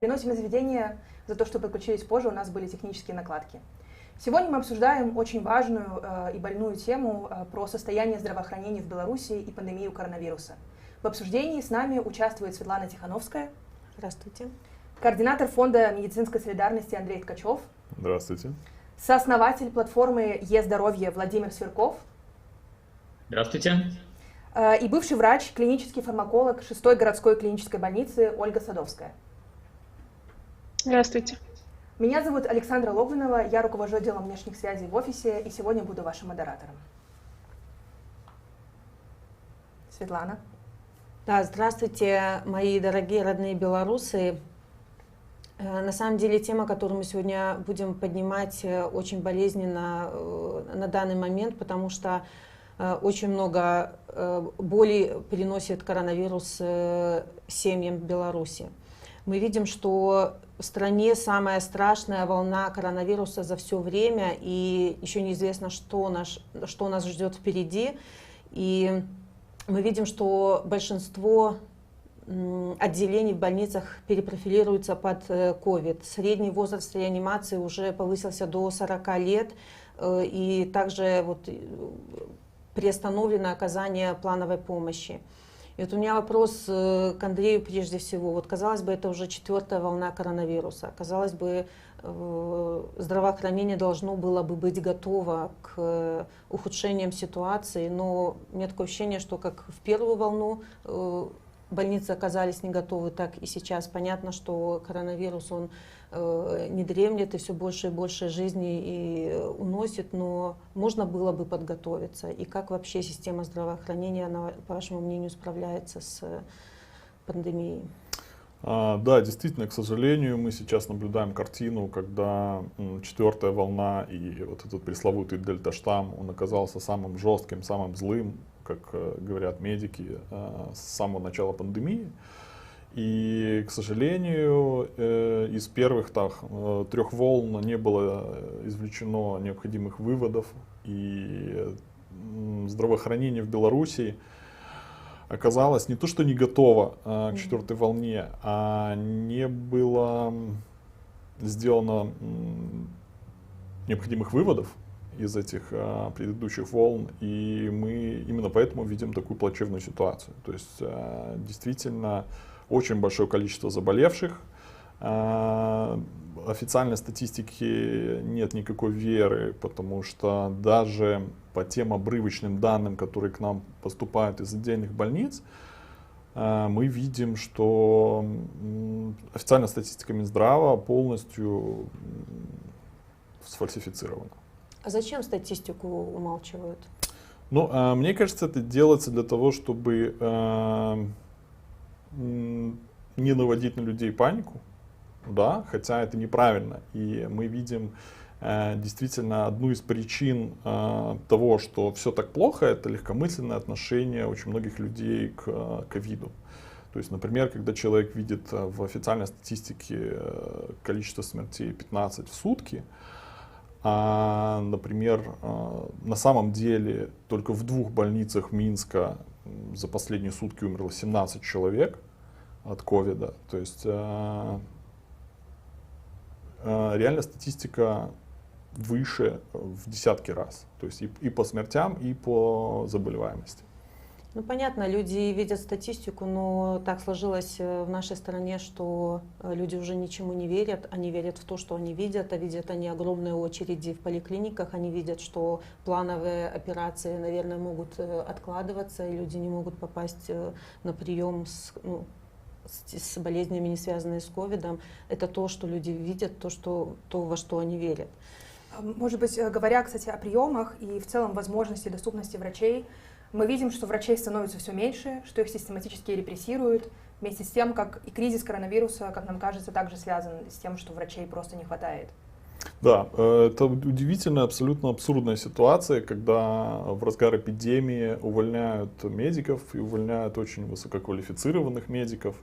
Приносим извинения за то, что подключились позже, у нас были технические накладки. Сегодня мы обсуждаем очень важную и больную тему про состояние здравоохранения в Беларуси и пандемию коронавируса. В обсуждении с нами участвует Светлана Тихановская. Здравствуйте. Координатор фонда медицинской солидарности Андрей Ткачев. Здравствуйте. Сооснователь платформы Е-здоровье Владимир Сверков. Здравствуйте. И бывший врач, клинический фармаколог 6-й городской клинической больницы Ольга Садовская. Здравствуйте. Меня зовут Александра Логвинова, я руковожу отделом внешних связей в офисе, и сегодня буду вашим модератором. Светлана. Да, здравствуйте, мои дорогие родные белорусы. На самом деле тема, которую мы сегодня будем поднимать, очень болезненна на данный момент, потому что очень много боли приносит коронавирус семьям в Беларуси. Мы видим, что в стране самая страшная волна коронавируса за все время, и еще неизвестно, что нас ждет впереди. И мы видим, что большинство отделений в больницах перепрофилируются под COVID. Средний возраст реанимации уже повысился до 40 лет, и также приостановлено оказание плановой помощи. И у меня вопрос к Андрею прежде всего. Казалось бы, это уже 4-я волна коронавируса. Казалось бы, здравоохранение должно было бы быть готово к ухудшениям ситуации, но у меня такое ощущение, что как в первую волну больницы оказались не готовы, так и сейчас. Понятно, что коронавирус, он не дремлет и все больше и больше жизни и уносит, но можно было бы подготовиться. И как вообще система здравоохранения, она, по вашему мнению, справляется с пандемией? Да, действительно, к сожалению, мы сейчас наблюдаем картину, когда 4-я волна и вот этот пресловутый дельта-штамм, он оказался самым жестким, самым злым, как говорят медики, с самого начала пандемии. И, к сожалению, из первых 3 волн не было извлечено необходимых выводов, и здравоохранение в Беларуси оказалось не то, что не готово к 4-й волне, а не было сделано необходимых выводов из этих предыдущих волн, и мы именно поэтому видим такую плачевную ситуацию. То есть действительно очень большое количество заболевших. Официальной статистики нет никакой веры, потому что даже по тем обрывочным данным, которые к нам поступают из отдельных больниц, мы видим, что официальная статистика Минздрава полностью сфальсифицирована. А зачем статистику умалчивают? Мне кажется, это делается для того, чтобы не наводить на людей панику, да, хотя это неправильно. И мы видим действительно одну из причин того, что все так плохо, это легкомысленное отношение очень многих людей к ковиду. То есть, например, когда человек видит в официальной статистике количество смертей 15 в сутки, а, например, на самом деле только в 2 больницах Минска за последние сутки умерло 17 человек от ковида. То есть реально статистика выше в десятки раз. То есть и по смертям, и по заболеваемости. Понятно, люди видят статистику, но так сложилось в нашей стране, что люди уже ничему не верят. Они верят в то, что они видят, а видят они огромные очереди в поликлиниках, они видят, что плановые операции, наверное, могут откладываться, и люди не могут попасть на прием с болезнями, не связанными с ковидом. Это то, что люди видят, то, во что они верят. Может быть, говоря, кстати, о приемах и в целом возможности доступности врачей, мы видим, что врачей становится все меньше, что их систематически репрессируют, вместе с тем, как и кризис коронавируса, как нам кажется, также связан с тем, что врачей просто не хватает. Да, это удивительная, абсолютно абсурдная ситуация, когда в разгар эпидемии увольняют медиков и увольняют очень высококвалифицированных медиков.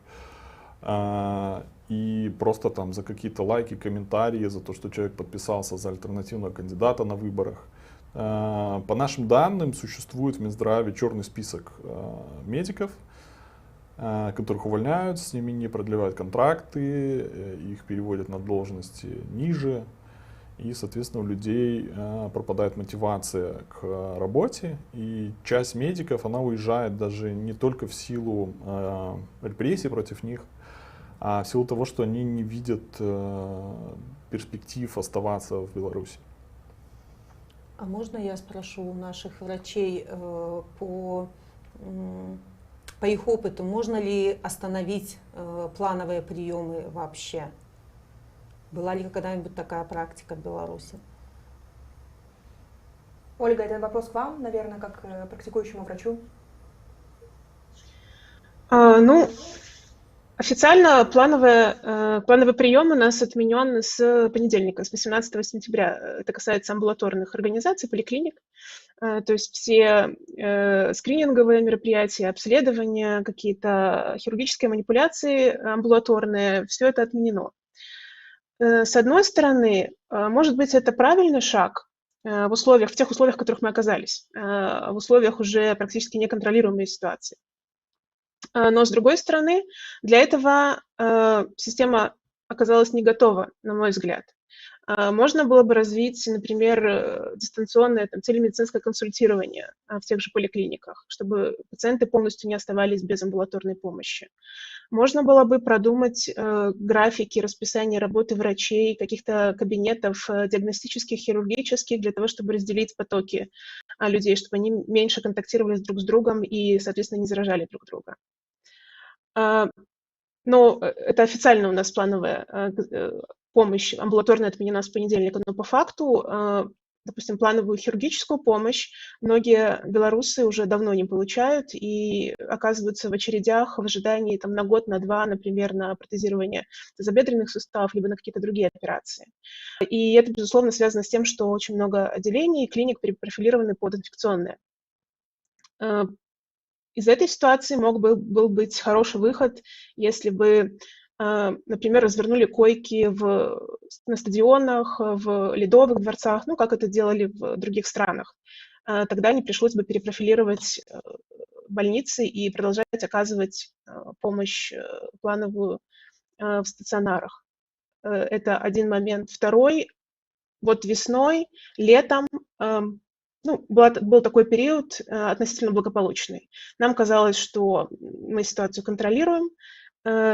И просто там за какие-то лайки, комментарии, за то, что человек подписался за альтернативного кандидата на выборах. По нашим данным, существует в Минздраве черный список медиков, которых увольняют, с ними не продлевают контракты, их переводят на должности ниже, и, соответственно, у людей пропадает мотивация к работе, и часть медиков, она уезжает даже не только в силу репрессий против них, а в силу того, что они не видят перспектив оставаться в Беларуси. А можно я спрошу у наших врачей по их опыту, можно ли остановить плановые приемы вообще? Была ли когда-нибудь такая практика в Беларуси? Ольга, это вопрос к вам, наверное, как практикующему врачу. Ну, официально плановый прием у нас отменен с понедельника, с 18 сентября. Это касается амбулаторных организаций, поликлиник. То есть все скрининговые мероприятия, обследования, какие-то хирургические манипуляции амбулаторные, все это отменено. С одной стороны, может быть, это правильный шаг в тех условиях, в которых мы оказались, в условиях уже практически неконтролируемой ситуации. Но, с другой стороны, для этого система оказалась не готова, на мой взгляд. Можно было бы развить, например, дистанционное телемедицинское консультирование в тех же поликлиниках, чтобы пациенты полностью не оставались без амбулаторной помощи. Можно было бы продумать графики, расписание работы врачей, каких-то кабинетов диагностических, хирургических, для того, чтобы разделить потоки людей, чтобы они меньше контактировали друг с другом и, соответственно, не заражали друг друга. Но это официально у нас плановая помощь амбулаторная отменена с понедельника, но по факту, допустим, плановую хирургическую помощь многие белорусы уже давно не получают и оказываются в очередях в ожидании на год, на два, например, на протезирование тазобедренных суставов, либо на какие-то другие операции. И это, безусловно, связано с тем, что очень много отделений и клиник перепрофилированы под инфекционные. Из этой ситуации был быть хороший выход, если бы, например, развернули койки на стадионах, в ледовых дворцах, как это делали в других странах. Тогда не пришлось бы перепрофилировать больницы и продолжать оказывать помощь плановую в стационарах. Это один момент. Второй, весной, летом был такой период относительно благополучный. Нам казалось, что мы ситуацию контролируем,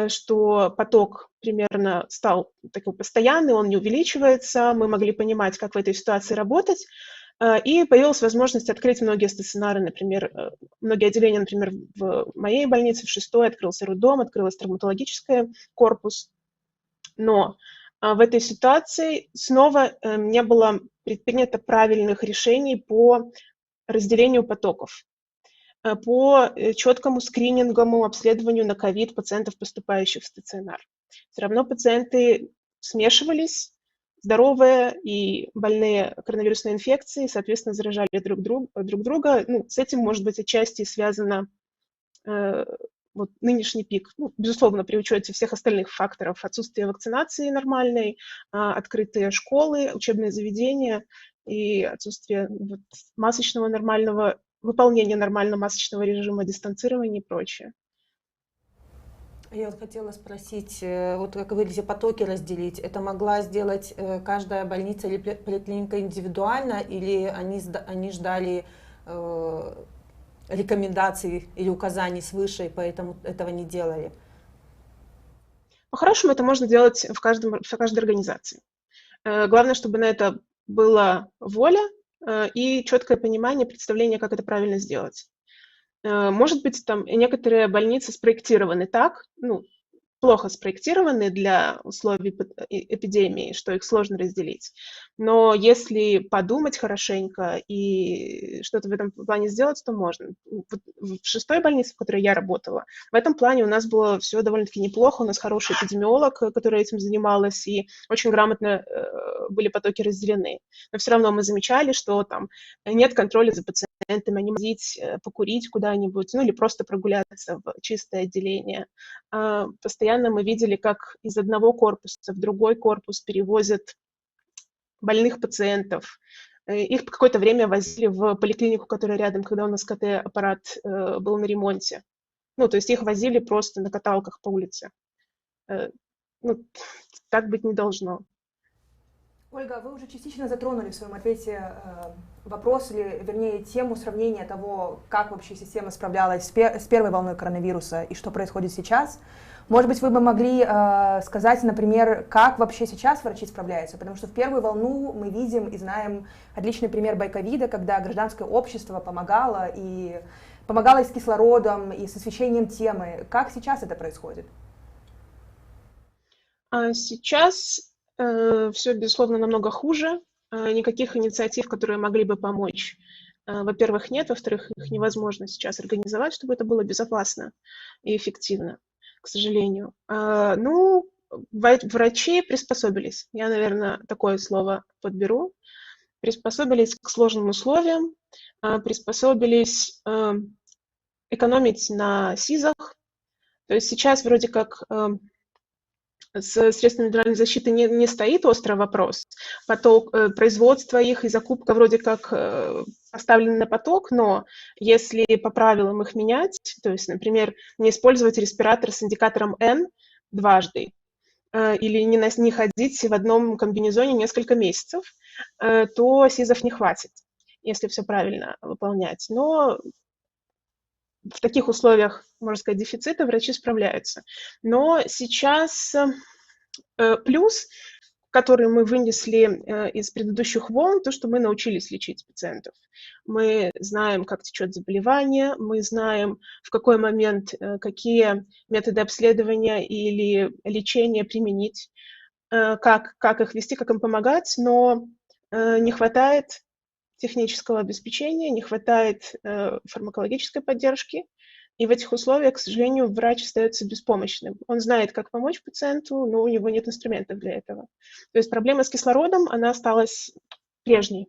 что поток примерно стал такой постоянный, он не увеличивается, мы могли понимать, как в этой ситуации работать, и появилась возможность открыть многие стационары, например, многие отделения, например, в моей больнице, в 6-й, открылся роддом, открылся травматологический корпус, но в этой ситуации снова не было предпринято правильных решений по разделению потоков, по четкому скрининговому обследованию на ковид пациентов, поступающих в стационар. Все равно пациенты смешивались, здоровые и больные коронавирусной инфекцией, соответственно, заражали друг друга. С этим, может быть, отчасти связано нынешний пик, безусловно, при учете всех остальных факторов: отсутствие вакцинации нормальной, открытые школы, учебные заведения и отсутствие масочного нормального, выполнения нормального масочного режима, дистанцирования и прочее. Я хотела спросить, как вы говорите, потоки разделить, это могла сделать каждая больница или поликлиника индивидуально, или они ждали рекомендаций или указаний свыше, и поэтому этого не делали? По-хорошему, это можно делать в каждой организации. Главное, чтобы на это была воля и четкое понимание, представление, как это правильно сделать. Может быть, некоторые больницы спроектированы так, плохо спроектированы для условий эпидемии, что их сложно разделить. Но если подумать хорошенько и что-то в этом плане сделать, то можно. В 6-й больнице, в которой я работала, в этом плане у нас было все довольно-таки неплохо. У нас хороший эпидемиолог, который этим занималась, и очень грамотно были потоки разделены. Но все равно мы замечали, что нет контроля за пациентами, не ходить, покурить куда-нибудь, или просто прогуляться в чистое отделение. Постоянно мы видели, как из одного корпуса в другой корпус перевозят больных пациентов. Их какое-то время возили в поликлинику, которая рядом, когда у нас КТ-аппарат был на ремонте. Ну, то есть их возили просто на каталках по улице. Ну, так быть не должно. Ольга, вы уже частично затронули в своем ответе вопрос, или, вернее, тему сравнения того, как вообще система справлялась с первой волной коронавируса и что происходит сейчас. Может быть, вы бы могли сказать, например, как вообще сейчас врачи справляются? Потому что в первую волну мы видим и знаем отличный пример байковида, когда гражданское общество помогало и с кислородом, и с освещением темы. Как сейчас это происходит? Сейчас все, безусловно, намного хуже. Никаких инициатив, которые могли бы помочь, во-первых, нет, во-вторых, их невозможно сейчас организовать, чтобы это было безопасно и эффективно, к сожалению. Ну, врачи приспособились. Я, наверное, такое слово подберу. Приспособились к сложным условиям, приспособились экономить на СИЗах. То есть сейчас вроде как с средствами индивидуальной защиты не стоит острый вопрос. Поток производства их и закупка вроде как поставлены на поток, но если по правилам их менять, то есть, например, не использовать респиратор с индикатором N дважды, или не ходить в одном комбинезоне несколько месяцев, то СИЗов не хватит, если все правильно выполнять. Но в таких условиях, можно сказать, дефицита врачи справляются. Но сейчас плюс, который мы вынесли из предыдущих волн, то, что мы научились лечить пациентов. Мы знаем, как течет заболевание, мы знаем, в какой момент какие методы обследования или лечения применить, как их вести, как им помогать, но не хватает технического обеспечения, не хватает фармакологической поддержки. И в этих условиях, к сожалению, врач остается беспомощным. Он знает, как помочь пациенту, но у него нет инструментов для этого. То есть проблема с кислородом, она осталась прежней.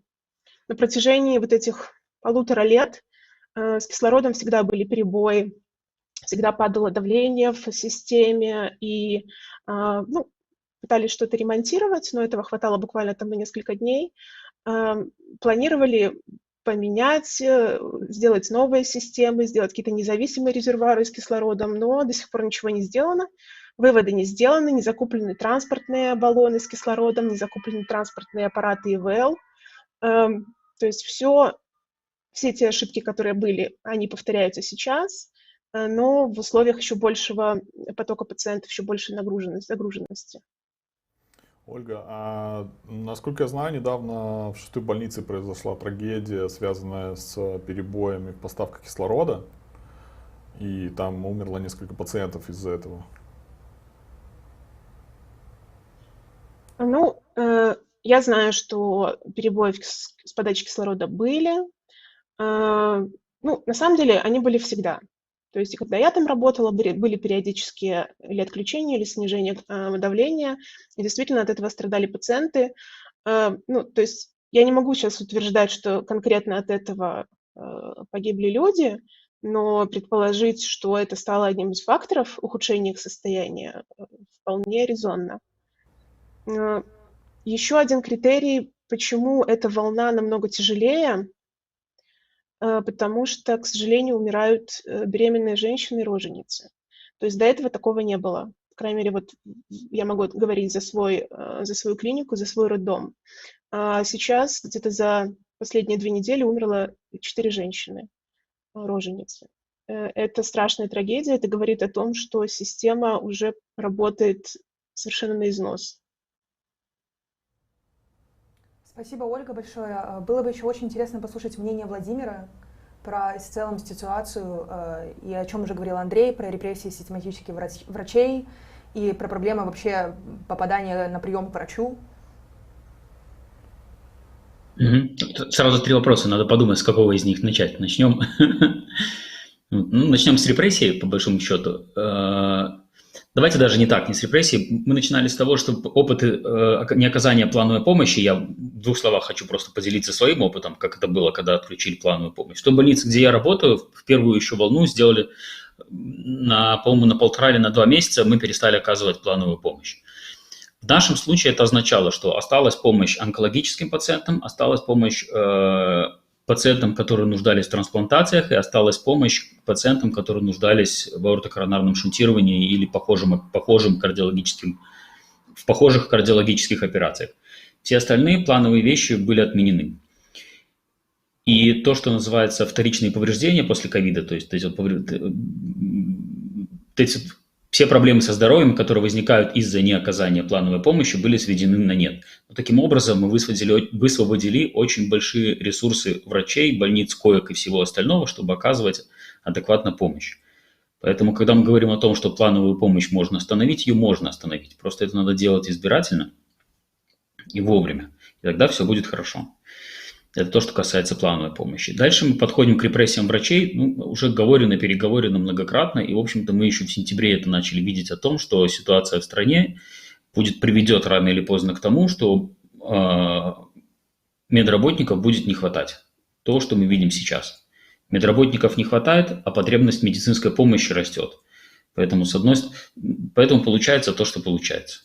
На протяжении вот этих 1,5 лет с кислородом всегда были перебои, всегда падало давление в системе, и пытались что-то ремонтировать, но этого хватало буквально там на несколько дней. Планировали поменять, сделать новые системы, сделать какие-то независимые резервуары с кислородом, но до сих пор ничего не сделано. Выводы не сделаны, не закуплены транспортные баллоны с кислородом, не закуплены транспортные аппараты ИВЛ. То есть все те ошибки, которые были, они повторяются сейчас, но в условиях еще большего потока пациентов, еще большей загруженности. Ольга, а насколько я знаю, недавно в 6-й больнице произошла трагедия, связанная с перебоями в поставках кислорода, и там умерло несколько пациентов из-за этого. Ну, я знаю, что перебои с подачей кислорода были. Ну, на самом деле, они были всегда. То есть, когда я там работала, были периодические или отключения, или снижение давления, и действительно от этого страдали пациенты. Ну, то есть, я не могу сейчас утверждать, что конкретно от этого погибли люди, но предположить, что это стало одним из факторов ухудшения их состояния, вполне резонно. Еще один критерий, почему эта волна намного тяжелее, потому что, к сожалению, умирают беременные женщины и роженицы. То есть до этого такого не было. По крайней мере, вот я могу говорить за свою клинику, за свой роддом. А сейчас где-то за последние 2 недели умерло 4 женщины, роженицы. Это страшная трагедия, это говорит о том, что система уже работает совершенно на износ. Спасибо, Ольга, большое. Было бы еще очень интересно послушать мнение Владимира про в целом ситуацию, и о чем уже говорил Андрей, про репрессии систематических врачей и про проблемы вообще попадания на прием к врачу. Сразу 3 вопроса, надо подумать, с какого из них начать. Начнем с репрессий, по большому счету. Давайте даже не с репрессий. Мы начинали с того, что опыт неоказания плановой помощи, я в 2 словах хочу просто поделиться своим опытом, как это было, когда отключили плановую помощь. В той больнице, где я работаю, в первую еще волну сделали, по-моему, на 1,5 или на 2 месяца мы перестали оказывать плановую помощь. В нашем случае это означало, что осталась помощь онкологическим пациентам, осталась помощь пациентам, которые нуждались в трансплантациях, и осталась помощь пациентам, которые нуждались в аортокоронарном шунтировании или в похожих кардиологических операциях. Все остальные плановые вещи были отменены. И то, что называется вторичные повреждения после ковида, то есть все проблемы со здоровьем, которые возникают из-за неоказания плановой помощи, были сведены на нет. Но таким образом мы высвободили очень большие ресурсы врачей, больниц, коек и всего остального, чтобы оказывать адекватно помощь. Поэтому, когда мы говорим о том, что плановую помощь можно остановить, ее можно остановить. Просто это надо делать избирательно и вовремя. И тогда все будет хорошо. Это то, что касается плановой помощи. Дальше мы подходим к репрессиям врачей. Уже переговорено многократно. И, в общем-то, мы еще в сентябре это начали видеть о том, что ситуация в стране приведет рано или поздно к тому, что медработников будет не хватать. То, что мы видим сейчас. Медработников не хватает, а потребность медицинской помощи растет. Поэтому получается то, что получается.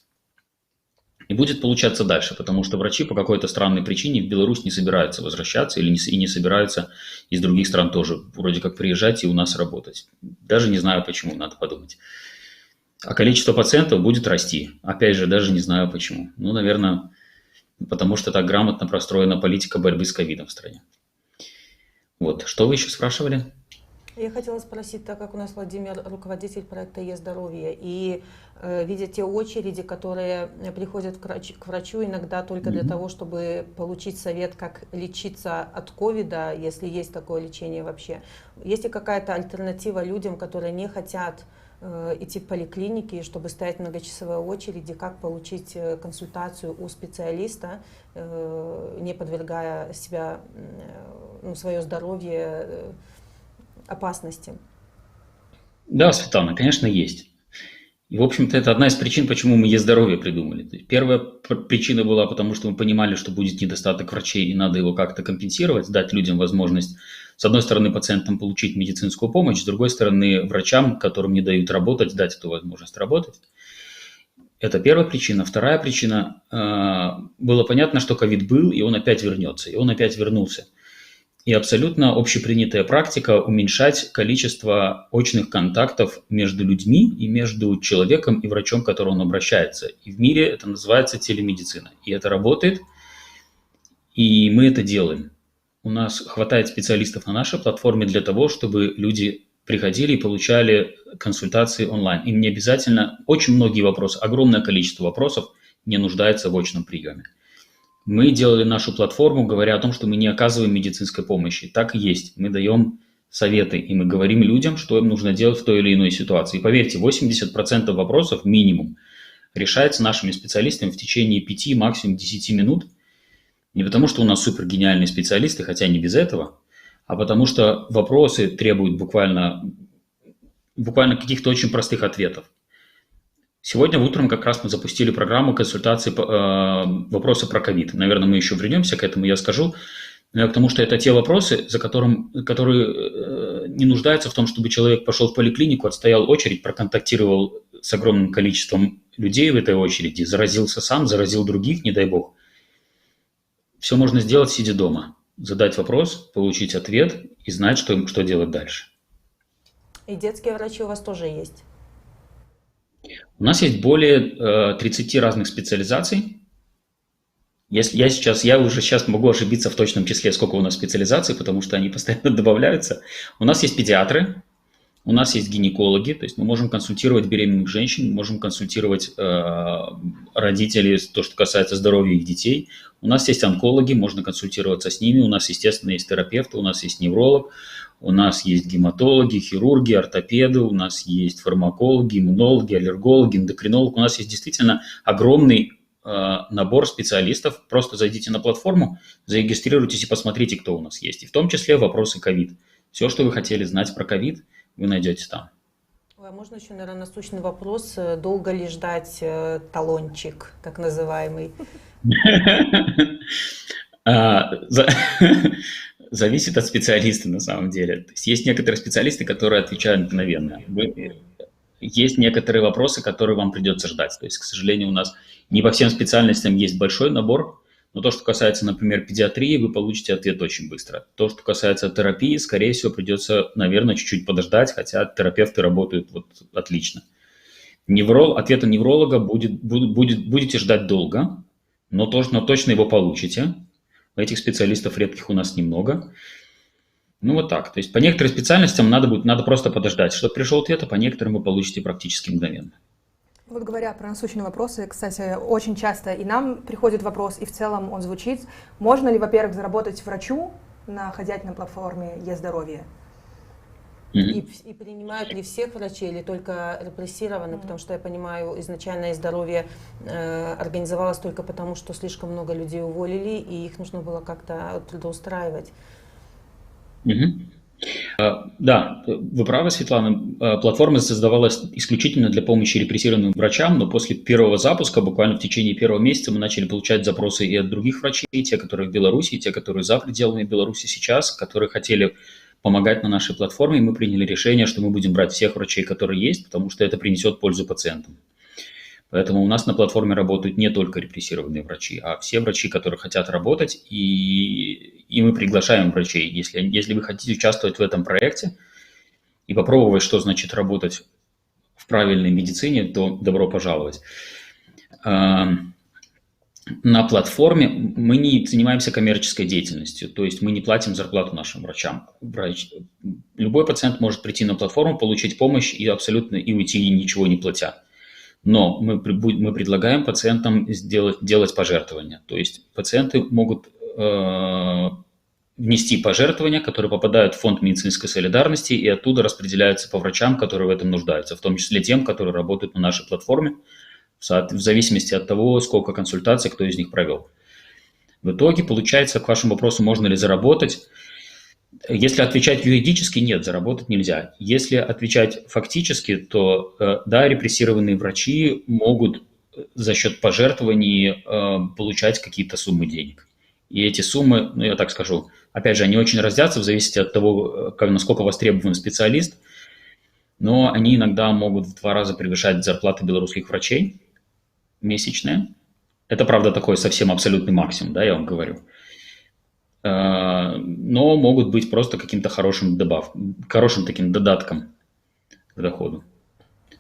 И будет получаться дальше, потому что врачи по какой-то странной причине в Беларусь не собираются возвращаться и не собираются из других стран тоже вроде как приезжать и у нас работать. Даже не знаю почему, надо подумать. А количество пациентов будет расти. Опять же, даже не знаю почему. Наверное, потому что так грамотно простроена политика борьбы с ковидом в стране. Вот. Что вы еще спрашивали? Я хотела спросить, так как у нас Владимир руководитель проекта Е-здоровье, и видя те очереди, которые приходят к врачу иногда только для того, чтобы получить совет, как лечиться от ковида, если есть такое лечение вообще. Есть ли какая-то альтернатива людям, которые не хотят идти в поликлиники, чтобы стоять в многочасовой очереди, как получить консультацию у специалиста, не подвергая себя, свое здоровье опасности? Да, Светлана, конечно, есть. И, в общем-то, это одна из причин, почему мы Е-здоровье придумали. То есть первая причина была, потому что мы понимали, что будет недостаток врачей, и надо его как-то компенсировать, дать людям возможность, с одной стороны, пациентам получить медицинскую помощь, с другой стороны, врачам, которым не дают работать, дать эту возможность работать. Это первая причина. Вторая причина, было понятно, что ковид был, и он опять вернется, и он опять вернулся. И абсолютно общепринятая практика уменьшать количество очных контактов между людьми и между человеком и врачом, к которому он обращается. И в мире это называется телемедицина. И это работает, и мы это делаем. У нас хватает специалистов на нашей платформе для того, чтобы люди приходили и получали консультации онлайн. Им не обязательно, очень многие вопросы, огромное количество вопросов не нуждается в очном приеме. Мы делали нашу платформу, говоря о том, что мы не оказываем медицинской помощи. Так и есть. Мы даем советы, и мы говорим людям, что им нужно делать в той или иной ситуации. И поверьте, 80% вопросов минимум решается нашими специалистами в течение 5, максимум 10 минут. Не потому, что у нас супергениальные специалисты, хотя не без этого, а потому что вопросы требуют буквально каких-то очень простых ответов. Сегодня утром как раз мы запустили программу консультаций вопросы про ковид. Наверное, мы еще вернемся к этому, я скажу. Потому что это те вопросы, которые не нуждаются в том, чтобы человек пошел в поликлинику, отстоял очередь, проконтактировал с огромным количеством людей в этой очереди, заразился сам, заразил других, не дай бог. Все можно сделать, сидя дома. Задать вопрос, получить ответ и знать, что делать дальше. И детские врачи у вас тоже есть? У нас есть более 30 разных специализаций. Я уже сейчас могу ошибиться в точном числе, сколько у нас специализаций, потому что они постоянно добавляются. У нас есть педиатры, у нас есть гинекологи, то есть мы можем консультировать беременных женщин, мы можем консультировать родителей, то, что касается здоровья их детей. У нас есть онкологи, можно консультироваться с ними, у нас, естественно, есть терапевты, у нас есть невролог, у нас есть гематологи, хирурги, ортопеды, у нас есть фармакологи, иммунологи, аллергологи, эндокринологи. У нас есть действительно огромный набор специалистов. Просто зайдите на платформу, зарегистрируйтесь и посмотрите, кто у нас есть. И в том числе вопросы ковид. Все, что вы хотели знать про ковид, вы найдете там. А можно еще, наверное, насущный вопрос. Долго ли ждать талончик, так называемый? Зависит от специалиста на самом деле. То есть некоторые специалисты, которые отвечают мгновенно. Есть некоторые вопросы, которые вам придется ждать. То есть, к сожалению, у нас не по всем специальностям есть большой набор. Но то, что касается, например, педиатрии, вы получите ответ очень быстро. То, что касается терапии, скорее всего, придется, наверное, чуть-чуть подождать, хотя терапевты работают вот отлично. Ответа невролога будете ждать долго, но точно его получите. Этих специалистов редких у нас немного. Ну вот так. То есть по некоторым специальностям надо просто подождать, чтобы пришел ответ, а по некоторым вы получите практически мгновенно. Вот говоря про насущные вопросы, кстати, очень часто и нам приходит вопрос, и в целом он звучит. Можно ли, во-первых, заработать врачу, находясь на платформе Е-здоровье? И принимают ли всех врачей или только репрессированных? Потому что я понимаю, изначально Е-здоровье организовалось только потому, что слишком много людей уволили, и их нужно было как-то трудоустраивать. Да, вы правы, Светлана. Платформа создавалась исключительно для помощи репрессированным врачам, но после первого запуска, буквально в течение первого месяца, мы начали получать запросы и от других врачей, те, которые в Беларуси, и те, которые за пределами Беларуси сейчас, которые хотели помогать на нашей платформе, и мы приняли решение, что мы будем брать всех врачей, которые есть, потому что это принесет пользу пациентам. Поэтому у нас на платформе работают не только репрессированные врачи, а все врачи, которые хотят работать, и мы приглашаем врачей. Если вы хотите участвовать в этом проекте и попробовать, что значит работать в правильной медицине, то добро пожаловать. На платформе мы не занимаемся коммерческой деятельностью, то есть мы не платим зарплату нашим врачам. Любой пациент может прийти на платформу, получить помощь и абсолютно уйти, ничего не платя. Но мы предлагаем пациентам делать пожертвования. То есть пациенты могут внести пожертвования, которые попадают в фонд медицинской солидарности и оттуда распределяются по врачам, которые в этом нуждаются, в том числе тем, которые работают на нашей платформе, в зависимости от того, сколько консультаций кто из них провел. В итоге, получается, к вашему вопросу, можно ли заработать. Если отвечать юридически, нет, заработать нельзя. Если отвечать фактически, то да, репрессированные врачи могут за счет пожертвований получать какие-то суммы денег. И эти суммы, ну я так скажу, опять же, они очень разнятся в зависимости от того, насколько востребован специалист, но они иногда могут в 2 раза превышать зарплаты белорусских врачей месячные. Это, правда, такой совсем абсолютный максимум, да, я вам говорю. Но могут быть просто каким-то хорошим таким додатком к доходу.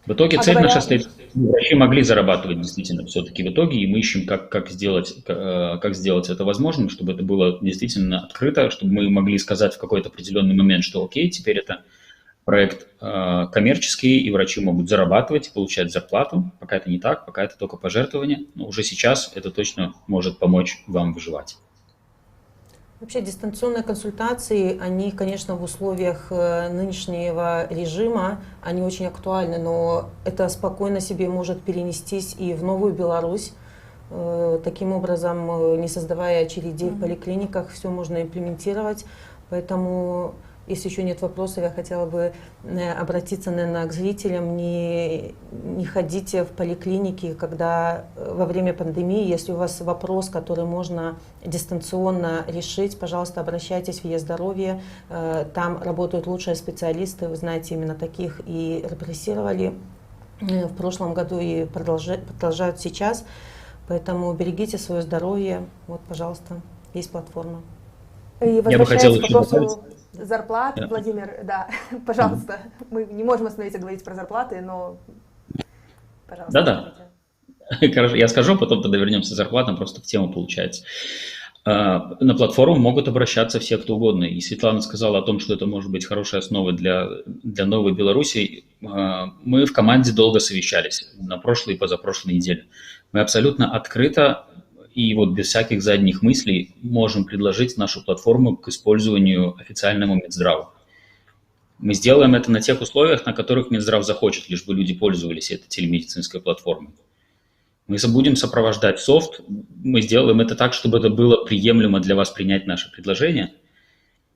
В итоге цель наша стоит, чтобы врачи могли зарабатывать действительно все-таки в итоге, и мы ищем, как сделать это возможным, чтобы это было действительно открыто, чтобы мы могли сказать в какой-то определенный момент, что окей, теперь это проект коммерческий, и врачи могут зарабатывать, получать зарплату. Пока это не так, пока это только пожертвование, но уже сейчас это точно может помочь вам выживать. Вообще дистанционные консультации, они, конечно, в условиях нынешнего режима, они очень актуальны, но это спокойно себе может перенестись и в новую Беларусь. Таким образом, не создавая очередей в поликлиниках, все можно имплементировать. Поэтому, если еще нет вопросов, я хотела бы обратиться, наверное, к зрителям. Не ходите в поликлиники, когда во время пандемии, если у вас вопрос, который можно дистанционно решить, пожалуйста, обращайтесь в Е-здоровье. Там работают лучшие специалисты, вы знаете, именно таких и репрессировали в прошлом году и продолжают сейчас. Поэтому берегите свое здоровье. Вот, пожалуйста, есть платформа. И возвращаясь к вопросу зарплат, Владимир, да, пожалуйста, мы не можем остановиться говорить про зарплаты, но, пожалуйста. Да-да, я скажу, потом тогда вернемся к зарплатам, просто в тему получается. На платформу могут обращаться все, кто угодно. И Светлана сказала о том, что это может быть хорошей основой для новой Беларуси. Мы в команде долго совещались на прошлой и позапрошлой неделе. Мы абсолютно открыто и вот без всяких задних мыслей можем предложить нашу платформу к использованию официальному Минздраву. Мы сделаем это на тех условиях, на которых Минздрав захочет, лишь бы люди пользовались этой телемедицинской платформой. Мы будем сопровождать софт, мы сделаем это так, чтобы это было приемлемо для вас принять наше предложение.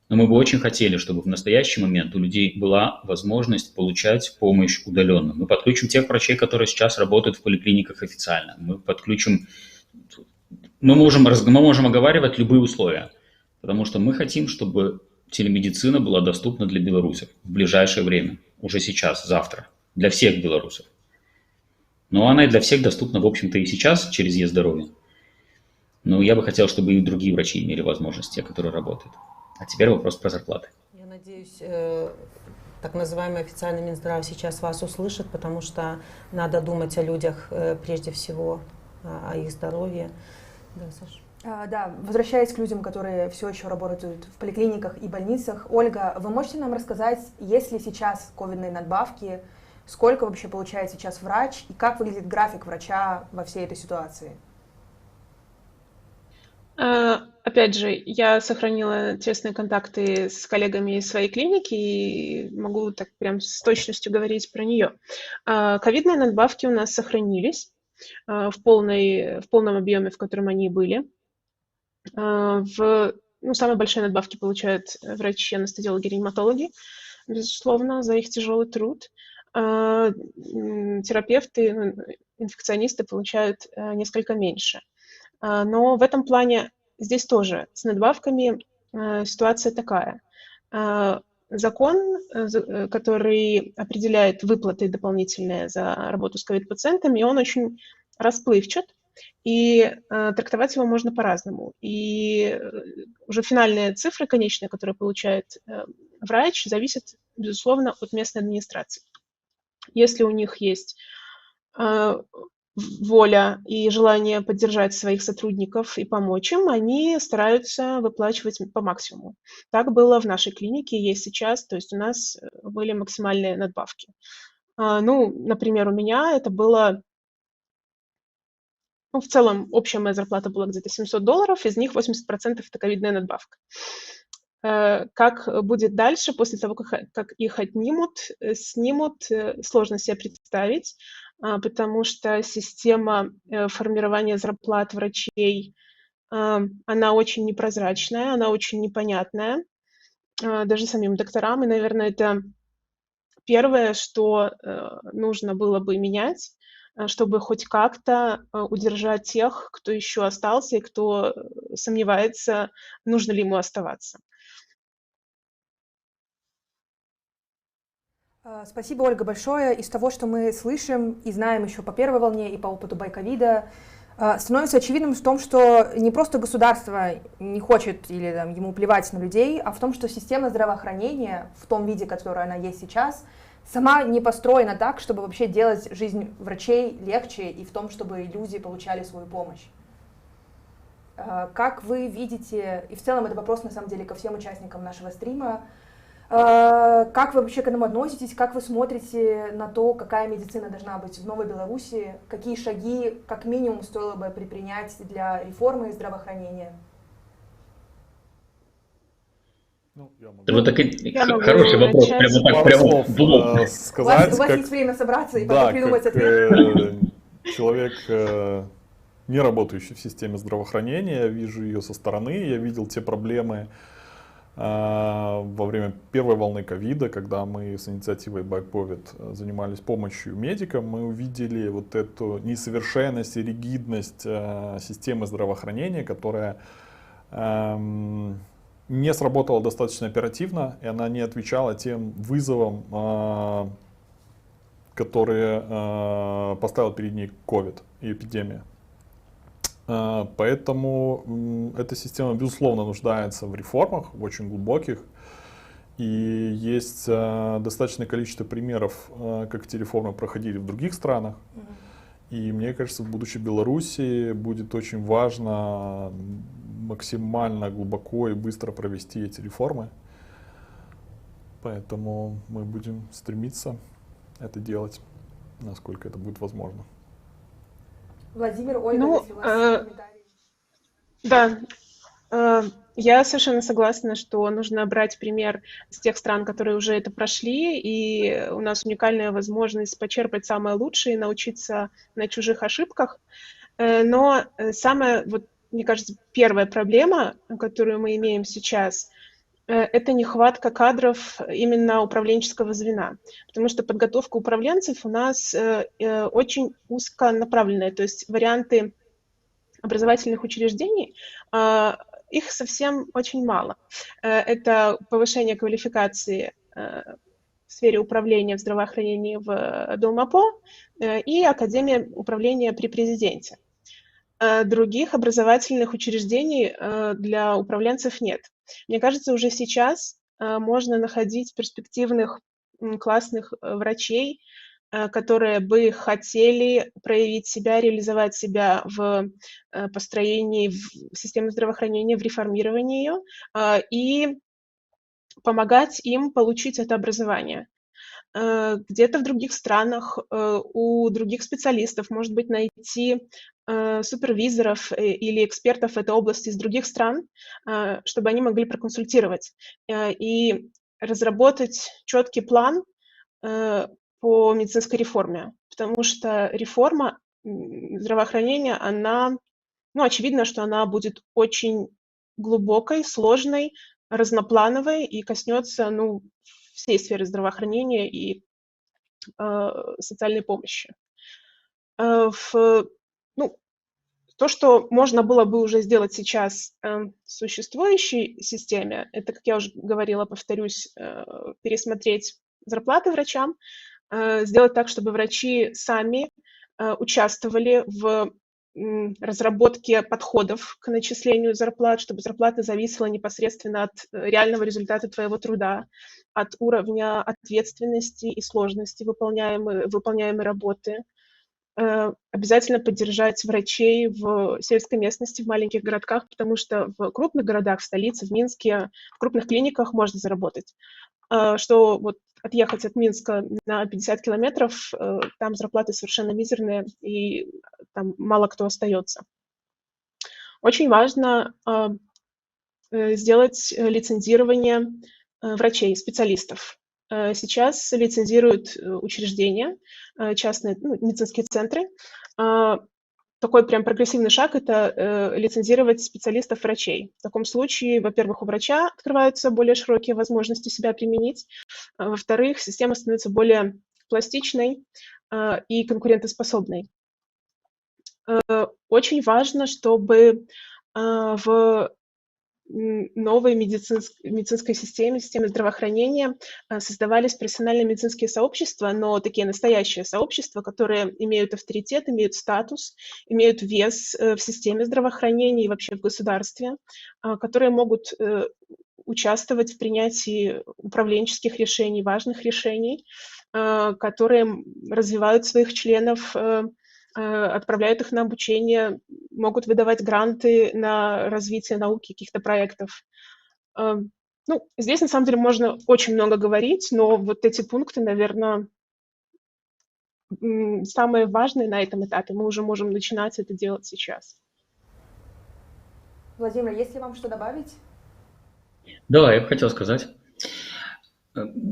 Но мы бы очень хотели, чтобы в настоящий момент у людей была возможность получать помощь удаленно. Мы подключим тех врачей, которые сейчас работают в поликлиниках официально. Мы можем оговаривать любые условия, потому что мы хотим, чтобы телемедицина была доступна для белорусов в ближайшее время, уже сейчас, завтра, для всех белорусов. Но она и для всех доступна, в общем-то, и сейчас через Е-здоровье. Но я бы хотел, чтобы и другие врачи имели возможность, те, которые работают. А теперь вопрос про зарплаты. Я надеюсь, так называемый официальный Минздрав сейчас вас услышит, потому что надо думать о людях прежде всего, о их здоровье. Да, Саша? Да, возвращаясь к людям, которые все еще работают в поликлиниках и больницах, Ольга, вы можете нам рассказать, есть ли сейчас ковидные надбавки, сколько вообще получает сейчас врач и как выглядит график врача во всей этой ситуации? Опять же, я сохранила тесные контакты с коллегами из своей клиники и могу так прям с точностью говорить про нее. Ковидные надбавки у нас сохранились в полном объеме, в котором они были. Самые большие надбавки получают врачи, анестезиологи, реаниматологи, безусловно, за их тяжелый труд. Терапевты, инфекционисты получают несколько меньше. Но в этом плане здесь тоже с надбавками ситуация такая. Закон, который определяет выплаты дополнительные за работу с ковид-пациентами, он очень расплывчат, и трактовать его можно по-разному. И уже финальные цифры, конечные, которые получает врач, зависят, безусловно, от местной администрации. Если у них есть воля и желание поддержать своих сотрудников и помочь им, они стараются выплачивать по максимуму. Так было в нашей клинике, есть сейчас, то есть у нас были максимальные надбавки. Например, у меня это было, в целом общая моя зарплата была где-то $700, из них 80% это ковидная надбавка. Как будет дальше, после того, как их снимут, сложно себе представить, потому что система формирования зарплат врачей, она очень непрозрачная, она очень непонятная, даже самим докторам, и, наверное, это первое, что нужно было бы менять, чтобы хоть как-то удержать тех, кто еще остался и кто сомневается, нужно ли ему оставаться. Спасибо, Ольга, большое. Из того, что мы слышим и знаем еще по первой волне и по опыту байковида, становится очевидным в том, что не просто государство не хочет или ему плевать на людей, а в том, что система здравоохранения в том виде, который она есть сейчас, сама не построена так, чтобы вообще делать жизнь врачей легче и в том, чтобы люди получали свою помощь. Как вы видите, и в целом это вопрос на самом деле ко всем участникам нашего стрима, как вы вообще к этому относитесь, как вы смотрите на то, какая медицина должна быть в Новой Беларуси, какие шаги как минимум стоило бы предпринять для реформы здравоохранения? Вот такой хороший вопрос, прямо в блок. Сказать, у вас есть время собраться и потом придумать ответ. Человек, не работающий в системе здравоохранения, я вижу ее со стороны, я видел те проблемы во время первой волны ковида, когда мы с инициативой BikeCovid занимались помощью медикам, мы увидели вот эту несовершенность и ригидность системы здравоохранения, которая не сработала достаточно оперативно, и она не отвечала тем вызовам, которые поставил перед ней COVID и эпидемия. Поэтому эта система, безусловно, нуждается в реформах, в очень глубоких. И есть достаточное количество примеров, как эти реформы проходили в других странах. И мне кажется, в будущей Беларуси будет очень важно максимально глубоко и быстро провести эти реформы. Поэтому мы будем стремиться это делать, насколько это будет возможно. Владимир, Ольга, если у вас комментарии. Да, я совершенно согласна, что нужно брать пример с тех стран, которые уже это прошли, и у нас уникальная возможность почерпать самое лучшее и научиться на чужих ошибках. Но самая, мне кажется, первая проблема, которую мы имеем сейчас, это нехватка кадров именно управленческого звена, потому что подготовка управленцев у нас очень узконаправленная, то есть варианты образовательных учреждений, их совсем очень мало. Это повышение квалификации в сфере управления в здравоохранении в Долмапо и Академия управления при президенте. других образовательных учреждений для управленцев нет. Мне кажется, уже сейчас можно находить перспективных, классных врачей, которые бы хотели проявить себя, реализовать себя в построении системы здравоохранения, в реформировании ее, и помогать им получить это образование. Где-то в других странах у других специалистов, может быть, найти супервизоров или экспертов этой области из других стран, чтобы они могли проконсультировать и разработать четкий план по медицинской реформе, потому что реформа здравоохранения, она, очевидно, что она будет очень глубокой, сложной, разноплановой и коснется, всей сферы здравоохранения и социальной помощи. То, что можно было бы уже сделать сейчас в существующей системе, это, как я уже говорила, повторюсь, пересмотреть зарплаты врачам, сделать так, чтобы врачи сами участвовали в разработке подходов к начислению зарплат, чтобы зарплата зависела непосредственно от реального результата твоего труда, от уровня ответственности и сложности выполняемой работы. Обязательно поддержать врачей в сельской местности, в маленьких городках, потому что в крупных городах, в столице, в Минске, в крупных клиниках можно заработать. Что вот отъехать от Минска на 50 километров, там зарплаты совершенно мизерные, и там мало кто остается. Очень важно сделать лицензирование врачей, специалистов. Сейчас лицензируют учреждения, частные медицинские центры. Такой прям прогрессивный шаг – это лицензировать специалистов-врачей. В таком случае, во-первых, у врача открываются более широкие возможности себя применить. Во-вторых, система становится более пластичной и конкурентоспособной. Очень важно, чтобы в новой медицинской системе здравоохранения создавались профессиональные медицинские сообщества, но такие настоящие сообщества, которые имеют авторитет, имеют статус, имеют вес в системе здравоохранения и вообще в государстве, которые могут участвовать в принятии управленческих решений, важных решений, которые развивают своих членов, отправляют их на обучение, могут выдавать гранты на развитие науки, каких-то проектов. Здесь, на самом деле, можно очень много говорить, но вот эти пункты, наверное, самые важные на этом этапе. Мы уже можем начинать это делать сейчас. Владимир, есть ли вам что добавить? Да, я бы хотел сказать.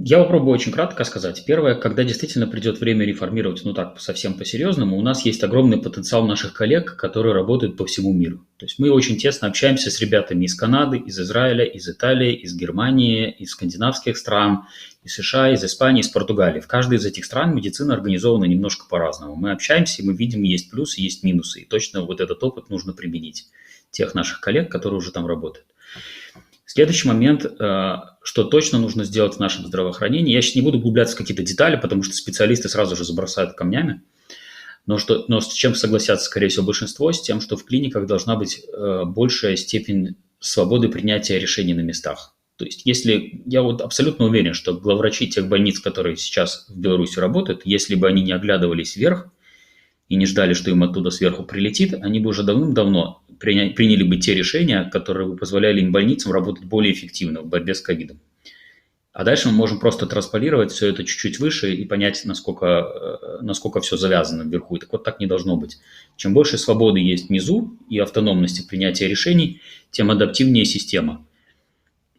Я попробую очень кратко сказать. Первое, когда действительно придет время реформировать, совсем по-серьезному, у нас есть огромный потенциал наших коллег, которые работают по всему миру. То есть мы очень тесно общаемся с ребятами из Канады, из Израиля, из Италии, из Германии, из скандинавских стран, из США, из Испании, из Португалии. В каждой из этих стран медицина организована немножко по-разному. Мы общаемся, и мы видим, есть плюсы, есть минусы. И точно вот этот опыт нужно применить тех наших коллег, которые уже там работают. Следующий момент, что точно нужно сделать в нашем здравоохранении. Я сейчас не буду углубляться в какие-то детали, потому что специалисты сразу же забросают камнями. Но с чем согласятся, скорее всего, большинство, с тем, что в клиниках должна быть большая степень свободы принятия решений на местах. То есть я абсолютно уверен, что главврачи тех больниц, которые сейчас в Беларуси работают, если бы они не оглядывались вверх и не ждали, что им оттуда сверху прилетит, они бы уже давным-давно приняли бы те решения, которые бы позволяли им больницам работать более эффективно в борьбе с ковидом. А дальше мы можем просто трансполировать все это чуть-чуть выше и понять, насколько все завязано вверху. И так вот так не должно быть. Чем больше свободы есть внизу и автономности принятия решений, тем адаптивнее система.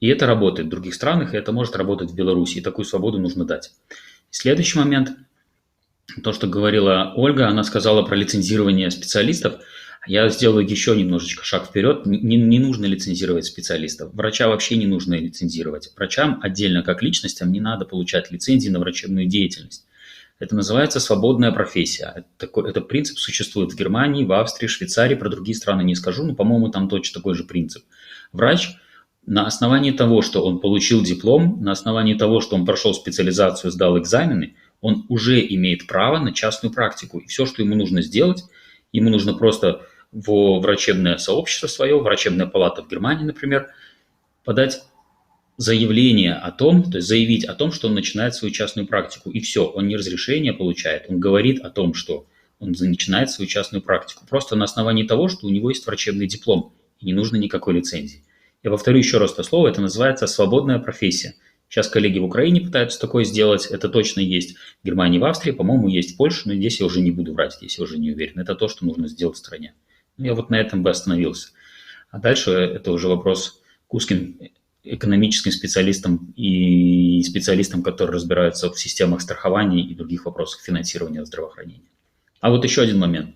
И это работает в других странах, и это может работать в Беларуси. И такую свободу нужно дать. Следующий момент. То, что говорила Ольга, она сказала про лицензирование специалистов. Я сделаю еще немножечко шаг вперед. Не нужно лицензировать специалистов. Врача вообще не нужно лицензировать. Врачам отдельно как личностям не надо получать лицензии на врачебную деятельность. Это называется свободная профессия. Этот принцип существует в Германии, в Австрии, Швейцарии. Про другие страны не скажу, но, по-моему, там точно такой же принцип. Врач на основании того, что он получил диплом, на основании того, что он прошел специализацию, сдал экзамены, он уже имеет право на частную практику. И все, что ему нужно сделать, ему нужно просто во врачебное сообщество свое, врачебная палата в Германии, например, подать заявление о том, то есть заявить о том, что он начинает свою частную практику. И все, он не разрешение получает, он говорит о том, что он начинает свою частную практику. Просто на основании того, что у него есть врачебный диплом, и не нужно никакой лицензии. Я повторю еще раз это слово, это называется свободная профессия. Сейчас коллеги в Украине пытаются такое сделать, это точно есть в Германии, в Австрии, по-моему, есть в Польше, но здесь я уже не буду врать, здесь я уже не уверен. Это то, что нужно сделать в стране. Я вот на этом бы остановился. А дальше это уже вопрос к узким экономическим специалистам и специалистам, которые разбираются в системах страхования и других вопросах финансирования здравоохранения. А вот еще один момент.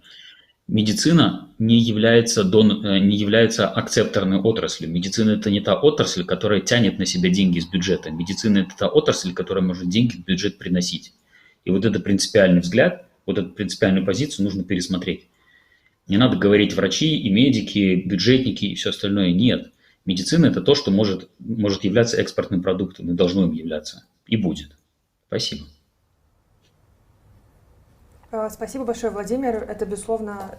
Медицина не является акцепторной отраслью. Медицина – это не та отрасль, которая тянет на себя деньги из бюджета. Медицина – это та отрасль, которая может деньги в бюджет приносить. И вот этот принципиальный взгляд, вот эту принципиальную позицию нужно пересмотреть. Не надо говорить врачи и медики, бюджетники и все остальное. Нет. Медицина – это то, что может являться экспортным продуктом и должно им являться. И будет. Спасибо. Спасибо большое, Владимир. Это, безусловно,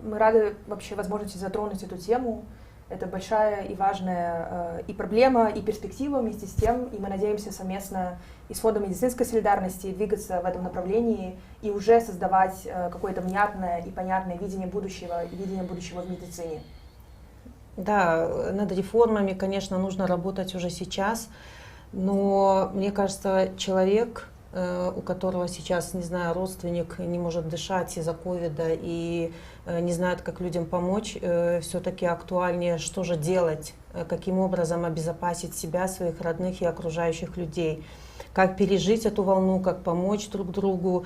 мы рады вообще возможности затронуть эту тему. Это большая и важная и проблема, и перспектива вместе с тем. И мы надеемся совместно и с Фондом медицинской солидарности двигаться в этом направлении и уже создавать какое-то внятное и понятное видение будущего в медицине. Да, над реформами, конечно, нужно работать уже сейчас, но мне кажется, человек, у которого сейчас, не знаю, родственник не может дышать из-за ковида и не знает, как людям помочь, все-таки актуальнее, что же делать, каким образом обезопасить себя, своих родных и окружающих людей, как пережить эту волну, как помочь друг другу.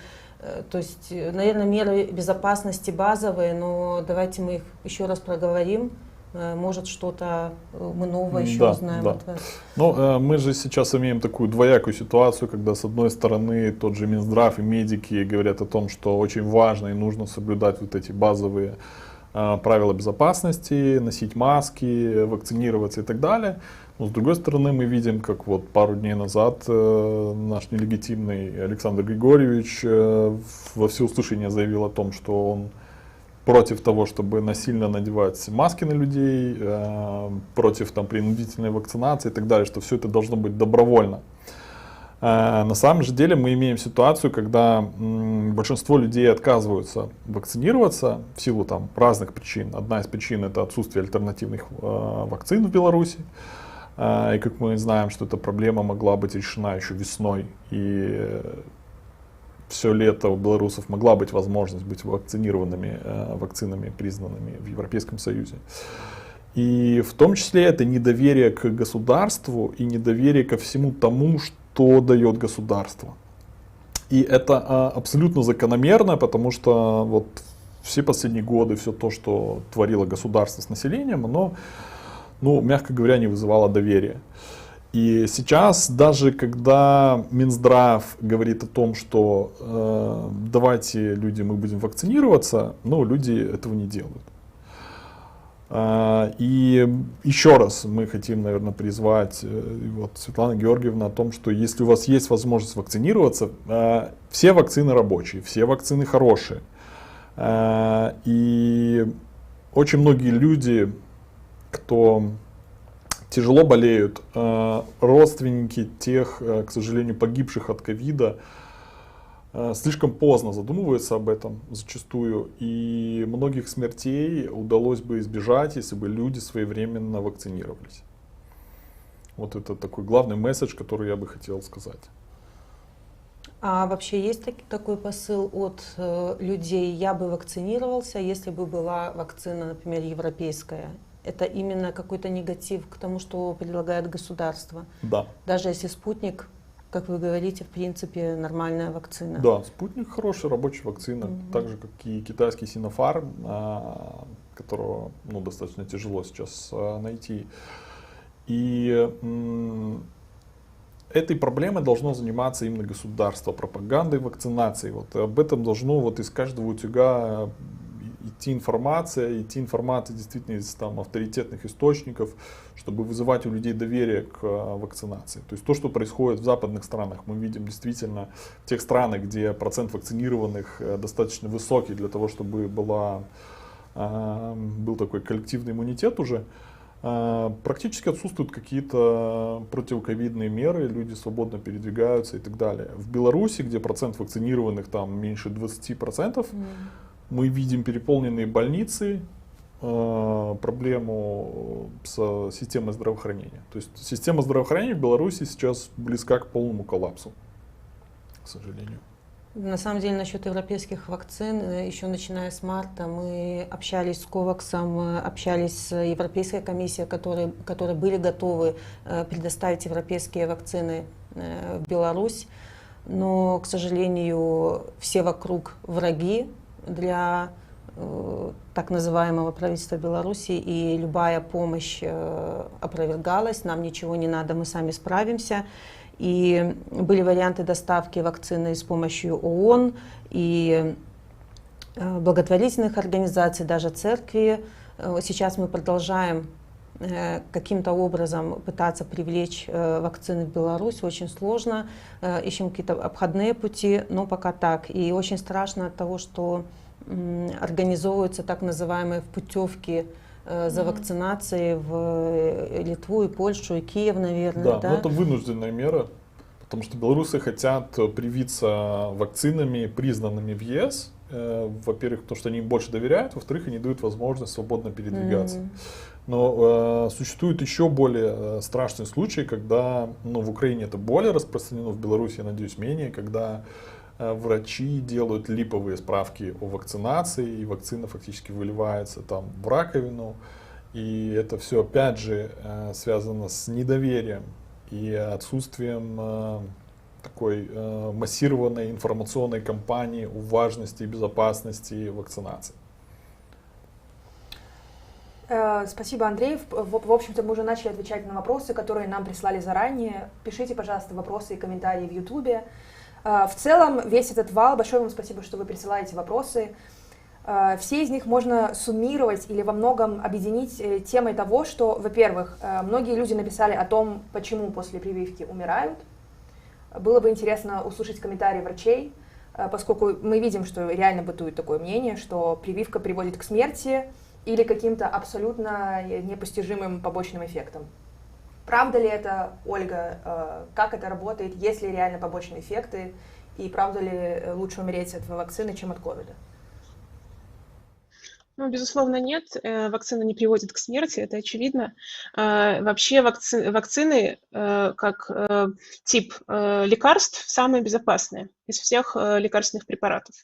То есть, наверное, меры безопасности базовые, но давайте мы их еще раз проговорим. Может, что-то мы новое еще узнаем от вас. Ну, мы же сейчас имеем такую двоякую ситуацию, когда, с одной стороны, тот же Минздрав и медики говорят о том, что очень важно и нужно соблюдать вот эти базовые правила безопасности, носить маски, вакцинироваться и так далее. Но, с другой стороны, мы видим, как вот пару дней назад наш нелегитимный Александр Григорьевич во всеуслышание заявил о том, что он против того, чтобы насильно надевать маски на людей, против принудительной вакцинации и так далее, что все это должно быть добровольно. На самом же деле мы имеем ситуацию, когда большинство людей отказываются вакцинироваться в силу разных причин. Одна из причин — это отсутствие альтернативных вакцин в Беларуси. И как мы знаем, что эта проблема могла быть решена еще весной. И все лето у белорусов могла быть возможность быть вакцинированными вакцинами, признанными в Европейском Союзе. И в том числе это недоверие к государству и недоверие ко всему тому, что дает государство. И это абсолютно закономерно, потому что вот все последние годы все то, что творило государство с населением, оно, мягко говоря, не вызывало доверия. И сейчас, даже когда Минздрав говорит о том, что давайте, люди, мы будем вакцинироваться, люди этого не делают. И еще раз мы хотим, наверное, призвать Светлану Георгиевну о том, что если у вас есть возможность вакцинироваться, все вакцины рабочие, все вакцины хорошие. И очень многие люди, кто тяжело болеют, родственники тех, к сожалению, погибших от ковида, слишком поздно задумываются об этом зачастую, и многих смертей удалось бы избежать, если бы люди своевременно вакцинировались. Вот это такой главный месседж, который я бы хотел сказать. А вообще есть такой посыл от людей: я бы вакцинировался, если бы была вакцина, например, европейская? Это именно какой-то негатив к тому, что предлагает государство? Да. Даже если «Спутник», как вы говорите, в принципе, нормальная вакцина. Да, «Спутник» хорошая рабочая вакцина, так же, как и китайский «Синофарм», которого достаточно тяжело сейчас найти. И этой проблемой должно заниматься именно государство, пропагандой вакцинации. Вот об этом должно из каждого утюга идти информация действительно из авторитетных источников, чтобы вызывать у людей доверие к вакцинации. То есть то, что происходит в западных странах, мы видим действительно в тех странах, где процент вакцинированных достаточно высокий для того, чтобы была был такой коллективный иммунитет уже, практически отсутствуют какие-то противоковидные меры, люди свободно передвигаются и так далее. В Беларуси, где процент вакцинированных там меньше 20%, мы видим переполненные больницы, проблему с системой здравоохранения. То есть система здравоохранения в Беларуси сейчас близка к полному коллапсу, к сожалению. На самом деле, насчет европейских вакцин, еще начиная с марта мы общались с Коваксом, общались с Европейской комиссией, которые были готовы предоставить европейские вакцины в Беларусь. Но, к сожалению, все вокруг враги для так называемого правительства Беларуси, и любая помощь опровергалась, нам ничего не надо, мы сами справимся. И были варианты доставки вакцины с помощью ООН и благотворительных организаций, даже церкви. Сейчас мы продолжаем каким-то образом пытаться привлечь вакцины в Беларусь. Очень сложно, ищем какие-то обходные пути, но пока так. И очень страшно от того, что организовываются так называемые путевки за вакцинацией в Литву и Польшу, и Киев, наверное. Да, да? но это вынужденная мера, потому что белорусы хотят привиться вакцинами, признанными в ЕС. Во-первых, потому что они им больше доверяют, во-вторых, они дают возможность свободно передвигаться. Но существуют еще более страшные случаи, когда, в Украине это более распространено, в Беларуси, я надеюсь, менее, когда врачи делают липовые справки о вакцинации, и вакцина фактически выливается там в раковину. И это все, опять же, связано с недоверием и отсутствием такой массированной информационной кампании о важности и безопасности вакцинации. Спасибо, Андрей. В общем-то, мы уже начали отвечать на вопросы, которые нам прислали заранее. Пишите, пожалуйста, вопросы и комментарии в YouTube. В целом, весь этот вал, большое вам спасибо, что вы присылаете вопросы. Все из них можно суммировать или во многом объединить темой того, что, во-первых, многие люди написали о том, почему после прививки умирают. Было бы интересно услышать комментарии врачей, поскольку мы видим, что реально бытует такое мнение, что прививка приводит к смерти или каким-то абсолютно непостижимым побочным эффектам. Правда ли это, Ольга? Как это работает? Есть ли реально побочные эффекты? И правда ли лучше умереть от вакцины, чем от ковида? Ну, безусловно, нет. Вакцина не приводит к смерти, это очевидно. Вообще вакцины как тип лекарств самые безопасные из всех лекарственных препаратов.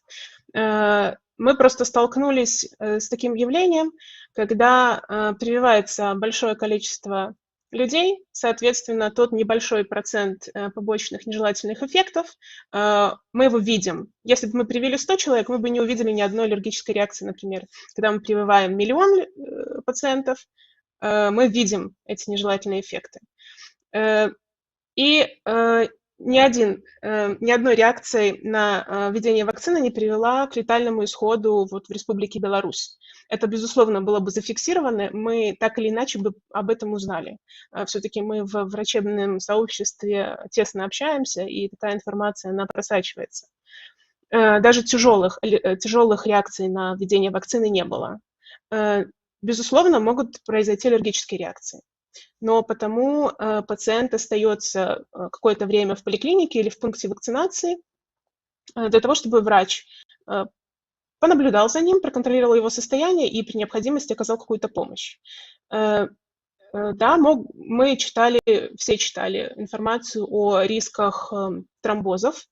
Мы просто столкнулись с таким явлением, когда прививается большое количество людей, соответственно, тот небольшой процент побочных нежелательных эффектов, мы его видим. Если бы мы привили 100 человек, мы бы не увидели ни одной аллергической реакции, например. Когда мы прививаем 1 000 000 пациентов, мы видим эти нежелательные эффекты. И ни одной реакции на введение вакцины не привела к летальному исходу в Республике Беларусь. Это, безусловно, было бы зафиксировано, мы так или иначе бы об этом узнали. Все-таки мы в врачебном сообществе тесно общаемся, и такая информация, она просачивается. Даже тяжелых реакций на введение вакцины не было. Безусловно, могут произойти аллергические реакции. Но потому пациент остается какое-то время в поликлинике или в пункте вакцинации для того, чтобы врач понаблюдал за ним, проконтролировал его состояние и при необходимости оказал какую-то помощь. Да, мы все читали информацию о рисках тромбозов,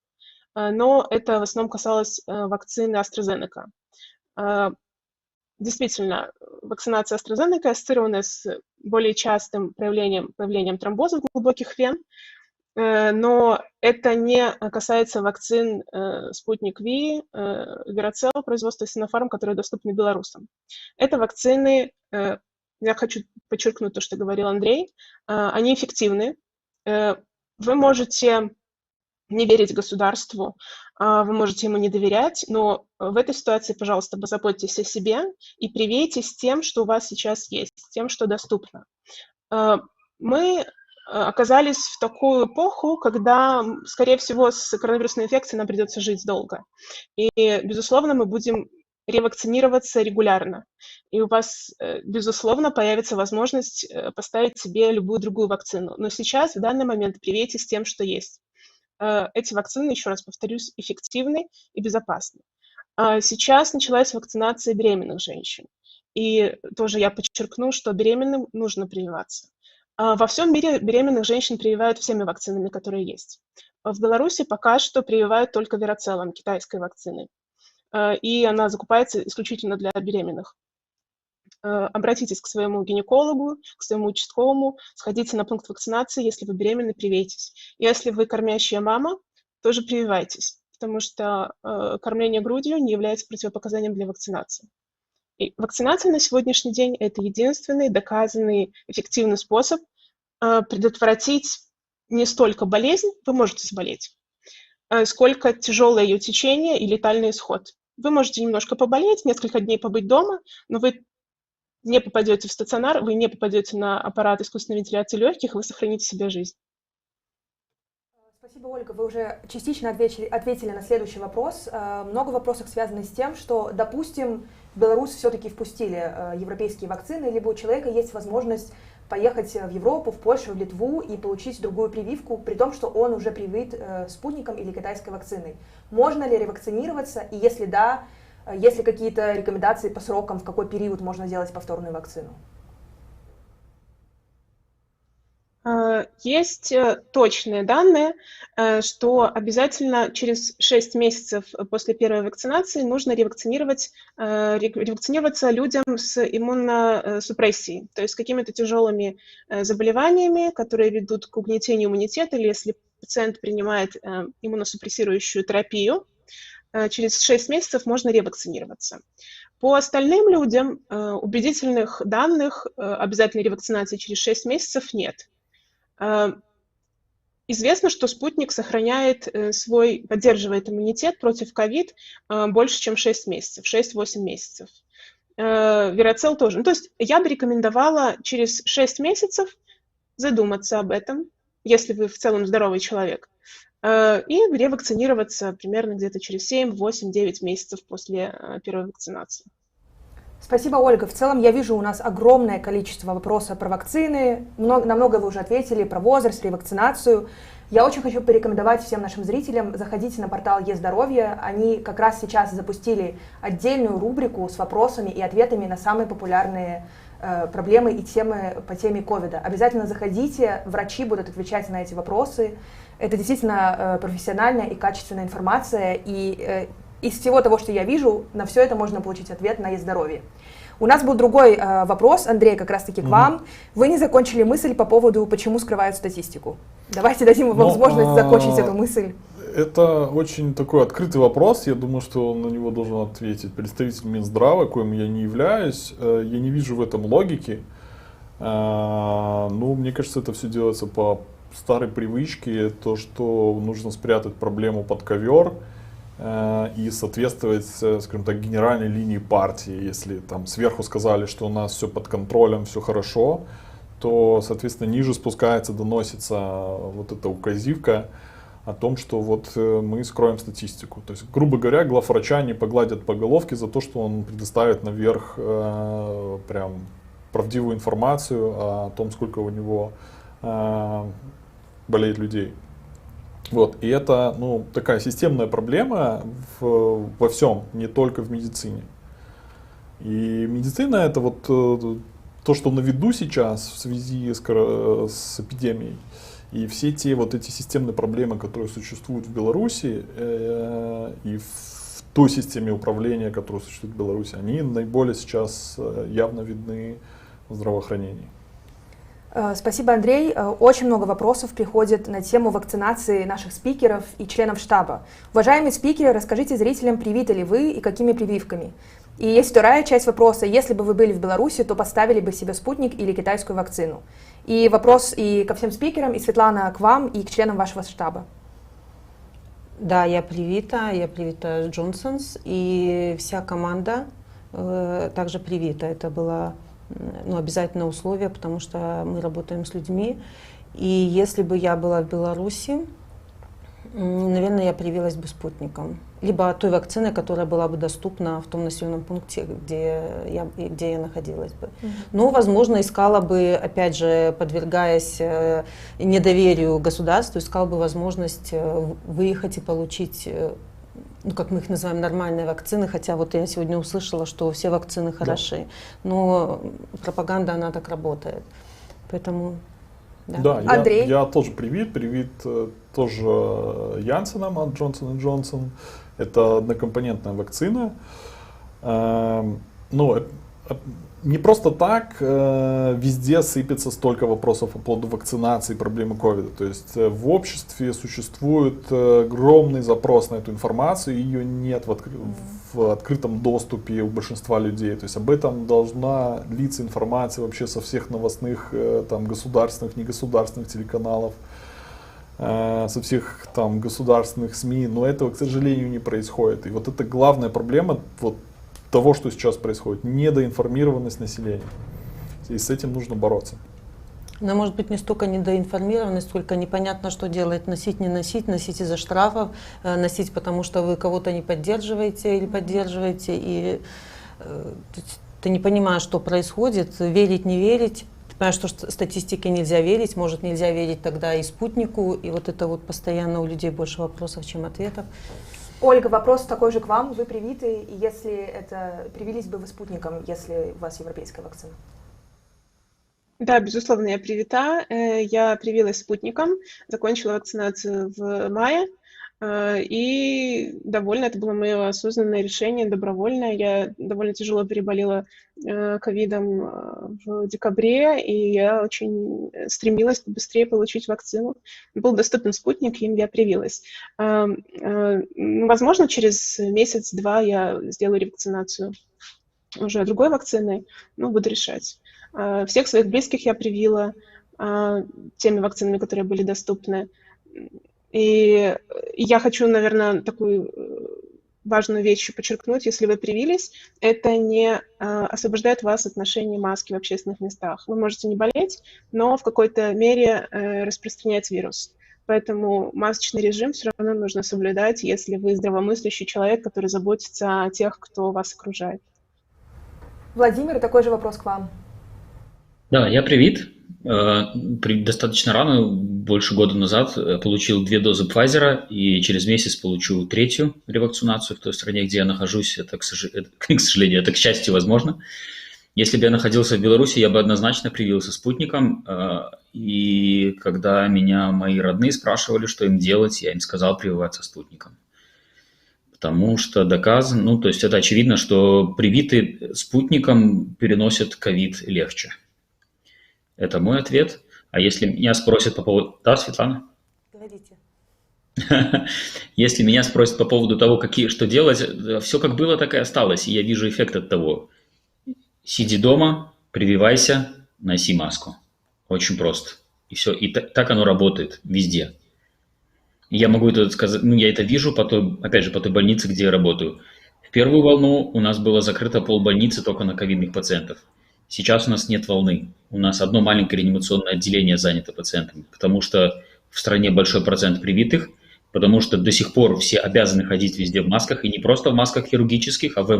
но это в основном касалось вакцины AstraZeneca. Действительно, вакцинация AstraZeneca ассоциирована с более частым появлением тромбозов глубоких вен, но это не касается вакцин Спутник V, Верацел, производства Sinopharm, которые доступны белорусам. Это вакцины, я хочу подчеркнуть то, что говорил Андрей, они эффективны. Вы можете не верить государству, вы можете ему не доверять, но в этой ситуации, пожалуйста, позаботьтесь о себе и привейтесь тем, что у вас сейчас есть, тем, что доступно. Мы оказались в такую эпоху, когда, скорее всего, с коронавирусной инфекцией нам придется жить долго. И, безусловно, мы будем ревакцинироваться регулярно. И у вас, безусловно, появится возможность поставить себе любую другую вакцину. Но сейчас, в данный момент, привейтесь с тем, что есть. Эти вакцины, еще раз повторюсь, эффективны и безопасны. Сейчас началась вакцинация беременных женщин. И тоже я подчеркну, что беременным нужно прививаться. Во всем мире беременных женщин прививают всеми вакцинами, которые есть. В Беларуси пока что прививают только вероцеллом, китайской вакциной. И она закупается исключительно для беременных. Обратитесь к своему гинекологу, к своему участковому, сходите на пункт вакцинации, если вы беременны, привейтесь. Если вы кормящая мама, тоже прививайтесь, потому что кормление грудью не является противопоказанием для вакцинации. И вакцинация на сегодняшний день – это единственный доказанный эффективный способ предотвратить не столько болезнь, вы можете заболеть, сколько тяжелое ее течение и летальный исход. Вы можете немножко поболеть, несколько дней побыть дома, но вы не попадете в стационар, вы не попадете на аппарат искусственной вентиляции легких, вы сохраните себе жизнь. Спасибо, Ольга. Вы уже частично ответили на следующий вопрос. Много вопросов связано с тем, что, допустим, в Беларусь все-таки впустили европейские вакцины, либо у человека есть возможность поехать в Европу, в Польшу, в Литву и получить другую прививку, при том, что он уже привит спутником или китайской вакциной. Можно ли ревакцинироваться? И если да, есть ли какие-то рекомендации по срокам, в какой период можно сделать повторную вакцину? Есть точные данные, что обязательно через 6 месяцев после первой вакцинации нужно ревакцинироваться людям с иммуносупрессией, то есть с какими-то тяжелыми заболеваниями, которые ведут к угнетению иммунитета, или если пациент принимает иммуносупрессирующую терапию, через 6 месяцев можно ревакцинироваться. По остальным людям убедительных данных обязательной ревакцинации через 6 месяцев нет. Известно, что спутник поддерживает иммунитет против ковид больше, чем 6 месяцев, 6-8 месяцев. Вероцелл тоже. Ну, то есть я бы рекомендовала через 6 месяцев задуматься об этом, если вы в целом здоровый человек, и ревакцинироваться примерно где-то через 7, 8, 9 месяцев после первой вакцинации. Спасибо, Ольга. В целом я вижу у нас огромное количество вопросов про вакцины. На много вы уже ответили, про возраст, ревакцинацию. Я очень хочу порекомендовать всем нашим зрителям, заходите на портал Е-здоровье. Они как раз сейчас запустили отдельную рубрику с вопросами и ответами на самые популярные проблемы и темы по теме ковида. Обязательно заходите, врачи будут отвечать на эти вопросы. Это действительно профессиональная и качественная информация, и из всего того, что я вижу, на все это можно получить ответ на Е-здоровье. У нас был другой вопрос, Андрей, как раз-таки к вам. Вы не закончили мысль по поводу, почему скрывают статистику. Давайте дадим вам возможность закончить эту мысль. Это очень такой открытый вопрос. Я думаю, что на него должен ответить представитель Минздрава, коим я не являюсь. Я не вижу в этом логики. Ну, мне кажется, это все делается по старой привычке. То, что нужно спрятать проблему под ковер и соответствовать, скажем так, генеральной линии партии. Если там сверху сказали, что у нас все под контролем, все хорошо, то, соответственно, ниже спускается, доносится вот эта указивка о том, что вот мы скроем статистику. То есть, грубо говоря, главврача не погладят по головке за то, что он предоставит наверх прям правдивую информацию о том, сколько у него болеет людей. Вот. И это, ну, такая системная проблема во всем, не только в медицине. И медицина — это вот то, что на виду сейчас в связи с эпидемией. И все те вот эти системные проблемы, которые существуют в Беларуси и в той системе управления, которая существует в Беларуси, они наиболее сейчас явно видны в здравоохранении. Спасибо, Андрей. Очень много вопросов приходит на тему вакцинации наших спикеров и членов штаба. Уважаемые спикеры, расскажите зрителям, привиты ли вы и какими прививками. И есть вторая часть вопроса. Если бы вы были в Беларуси, то поставили бы себе спутник или китайскую вакцину? И вопрос и ко всем спикерам, и Светлана, к вам, и к членам вашего штаба. Да, я привита Джонсонс, и вся команда также привита. Это было обязательное условие, потому что мы работаем с людьми. И если бы я была в Беларуси, Наверное, я привилась бы спутником. Либо той вакциной, которая была бы доступна в том населенном пункте, где я находилась бы. Но, возможно, искала бы, опять же, подвергаясь недоверию государству, искала бы возможность выехать и получить, ну, как мы их называем, нормальные вакцины. Хотя вот я сегодня услышала, что все вакцины хороши. Но пропаганда, она так работает. Поэтому... Да, Андрей? я тоже привит тоже Janssen от Johnson & Johnson. Это однокомпонентная вакцина. Ну, не просто так везде сыпется столько вопросов по поводу вакцинации и проблемы ковида. То есть в обществе существует огромный запрос на эту информацию, ее нет в открытом доступе у большинства людей. То есть об этом должна литься информация вообще со всех новостных, там, государственных, негосударственных телеканалов, со всех там государственных СМИ, но этого, к сожалению, не происходит. И вот это главная проблема вот того, что сейчас происходит, недоинформированность населения. И с этим нужно бороться. Но может быть не столько недоинформированность, сколько непонятно, что делать, носить, не носить, носить из-за штрафов, носить, потому что вы кого-то не поддерживаете или поддерживаете, и ты не понимаешь, что происходит, верить, не верить. Понимаешь, что статистике нельзя верить, может нельзя верить тогда и спутнику, и вот это вот постоянно у людей больше вопросов, чем ответов. Ольга, вопрос такой же к вам. Вы привиты, и если это привились бы вы спутником, если у вас европейская вакцина? Да, безусловно, я привита. Я привилась спутником, закончила вакцинацию в мае, и довольно это было мое осознанное решение, добровольное. Я довольно тяжело переболела ковидом в декабре, и я очень стремилась побыстрее получить вакцину. Был доступен спутник, им я привилась. Возможно, через месяц-два я сделаю ревакцинацию уже другой вакциной, но буду решать. Всех своих близких я привила теми вакцинами, которые были доступны. И я хочу, наверное, такую важную вещь подчеркнуть. Если вы привились, это не освобождает вас от ношения маски в общественных местах. Вы можете не болеть, но в какой-то мере распространять вирус. Поэтому масочный режим все равно нужно соблюдать, если вы здравомыслящий человек, который заботится о тех, кто вас окружает. Владимир, такой же вопрос к вам. Да, я привит. Достаточно рано, больше года назад, получил 2 дозы Pfizer, и через месяц получу 3-ю ревакцинацию в той стране, где я нахожусь. Это, к сожалению, это, к счастью, возможно. Если бы я находился в Беларуси, я бы однозначно привился спутником. И когда меня мои родные спрашивали, что им делать, я им сказал прививаться спутником. Потому что доказано, ну, то есть это очевидно, что привитые спутником переносят ковид легче. Это мой ответ. А если меня спросят по поводу... Да, Светлана? Говорите. Если меня спросят по поводу того, что делать, все как было, так и осталось. И я вижу эффект от того. Сиди дома, прививайся, носи маску. Очень просто. И все. И так оно работает везде. И я могу это сказать, ну, я это вижу, опять же, по той больнице, где я работаю. В первую волну у нас было закрыто полбольницы только на ковидных пациентов. Сейчас у нас нет волны. У нас одно маленькое реанимационное отделение занято пациентами, потому что в стране большой процент привитых, потому что до сих пор все обязаны ходить везде в масках, и не просто в масках хирургических, а в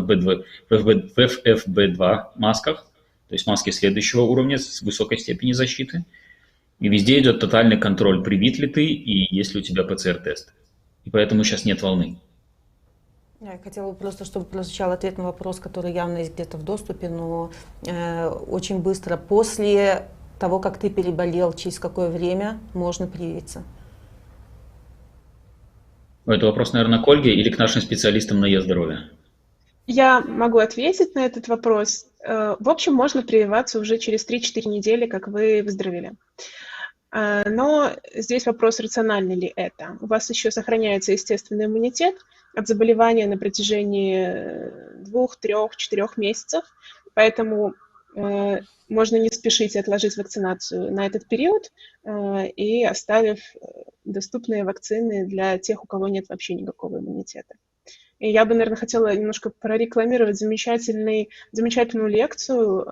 FFP2 масках, то есть маски следующего уровня с высокой степенью защиты. И везде идет тотальный контроль, привит ли ты и есть ли у тебя ПЦР-тест. И поэтому сейчас нет волны. Я хотела просто, чтобы прозвучал ответ на вопрос, который явно есть где-то в доступе, но очень быстро после того, как ты переболел, через какое время можно привиться? Это вопрос, наверное, к Ольге или к нашим специалистам на Е-здоровье? Я могу ответить на этот вопрос. В общем, можно прививаться уже через 3-4 недели, как вы выздоровели. Но здесь вопрос, рационально ли это. У вас еще сохраняется естественный иммунитет от заболевания на протяжении 2, 3, 4 месяцев, поэтому можно не спешить отложить вакцинацию на этот период и оставив доступные вакцины для тех, у кого нет вообще никакого иммунитета. И я бы, наверное, хотела немножко прорекламировать замечательную лекцию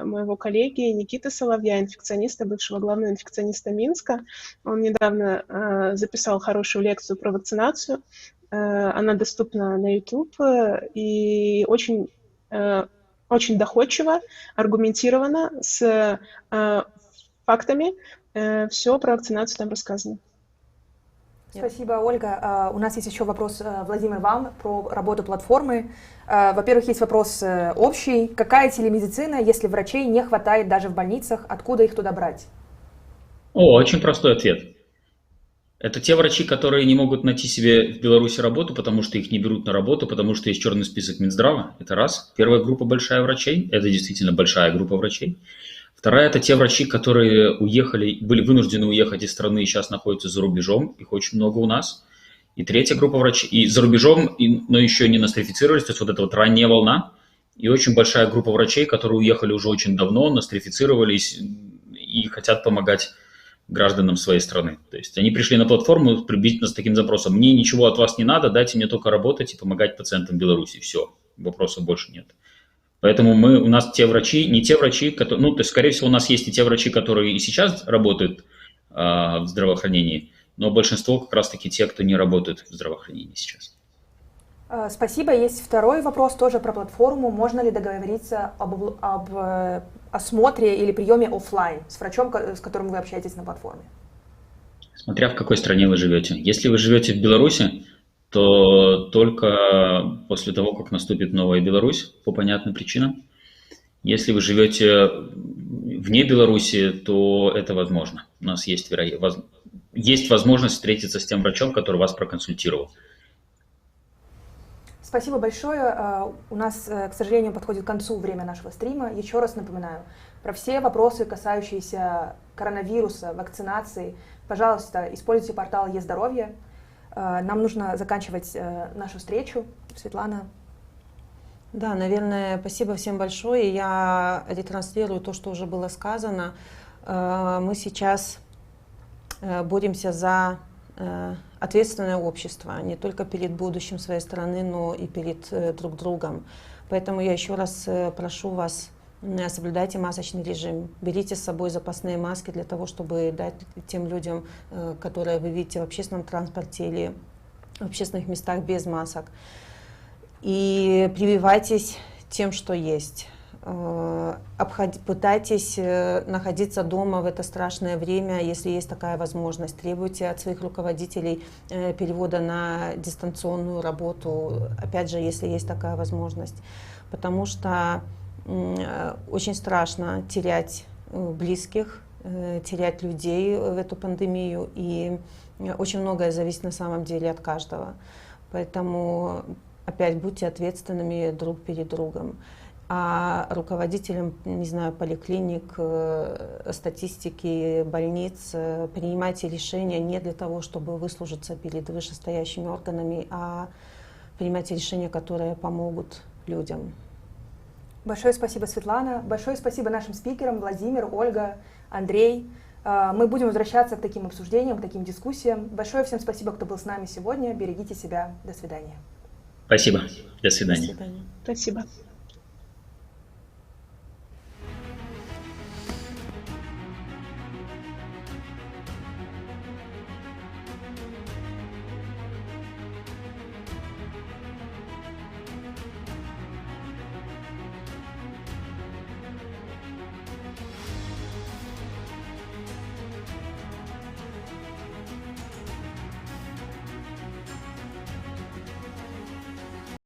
моего коллеги Никиты Соловья, инфекциониста, бывшего главного инфекциониста Минска. Он недавно записал хорошую лекцию про вакцинацию. Она доступна на YouTube и очень доходчиво, аргументированно, с фактами. Все про вакцинацию там рассказано. Спасибо, Ольга. У нас есть еще вопрос, Владимир, вам про работу платформы. Во-первых, есть вопрос общий. Какая телемедицина, если врачей не хватает даже в больницах? Откуда их туда брать? Очень простой ответ. Это те врачи, которые не могут найти себе в Беларуси работу, потому что их не берут на работу, потому что есть черный список Минздрава. Это раз. Первая группа большая врачей. Это действительно большая группа врачей. Вторая – это те врачи, которые были вынуждены уехать из страны и сейчас находятся за рубежом. Их очень много у нас. И третья группа врачей и за рубежом, но еще не нострифицировались. То есть вот эта вот ранняя волна. И очень большая группа врачей, которые уехали уже очень давно, нострифицировались и хотят помогать гражданам своей страны. То есть они пришли на платформу приблизительно с таким запросом: мне ничего от вас не надо, дайте мне только работать и помогать пациентам Беларуси. Все, вопросов больше нет. Поэтому у нас те врачи, не те врачи, которые, то есть, скорее всего, у нас есть и те врачи, которые и сейчас работают в здравоохранении, но большинство как раз-таки те, кто не работает в здравоохранении сейчас. Спасибо. Есть второй вопрос тоже про платформу. Можно ли договориться об осмотре или приеме офлайн с врачом, с которым вы общаетесь на платформе? Смотря в какой стране вы живете. Если вы живете в Беларуси, то только после того, как наступит новая Беларусь, по понятным причинам. Если вы живете вне Беларуси, то это возможно. У нас есть возможность встретиться с тем врачом, который вас проконсультировал. Спасибо большое. У нас, к сожалению, подходит к концу время нашего стрима. Еще раз напоминаю, про все вопросы, касающиеся коронавируса, вакцинации, пожалуйста, используйте портал Е-здоровье. Нам нужно заканчивать нашу встречу. Светлана. Да, наверное, спасибо всем большое. Я ретранслирую то, что уже было сказано. Мы сейчас боремся за ответственное общество, не только перед будущим своей страны, но и перед друг другом. Поэтому я еще раз прошу вас: соблюдайте масочный режим, берите с собой запасные маски для того, чтобы дать тем людям, которые вы видите в общественном транспорте или в общественных местах без масок. И прививайтесь тем, что есть. Пытайтесь находиться дома в это страшное время, если есть такая возможность. Требуйте от своих руководителей перевода на дистанционную работу, опять же, если есть такая возможность. Потому что очень страшно терять близких, терять людей в эту пандемию, и очень многое зависит на самом деле от каждого. Поэтому опять будьте ответственными друг перед другом. А руководителям, не знаю, поликлиник, статистики, больниц, принимайте решения не для того, чтобы выслужиться перед вышестоящими органами, а принимайте решения, которые помогут людям. Большое спасибо, Светлана. Большое спасибо нашим спикерам: Владимир, Ольга, Андрей. Мы будем возвращаться к таким обсуждениям, к таким дискуссиям. Большое всем спасибо, кто был с нами сегодня. Берегите себя. До свидания. Спасибо. До свидания. До свидания. Спасибо.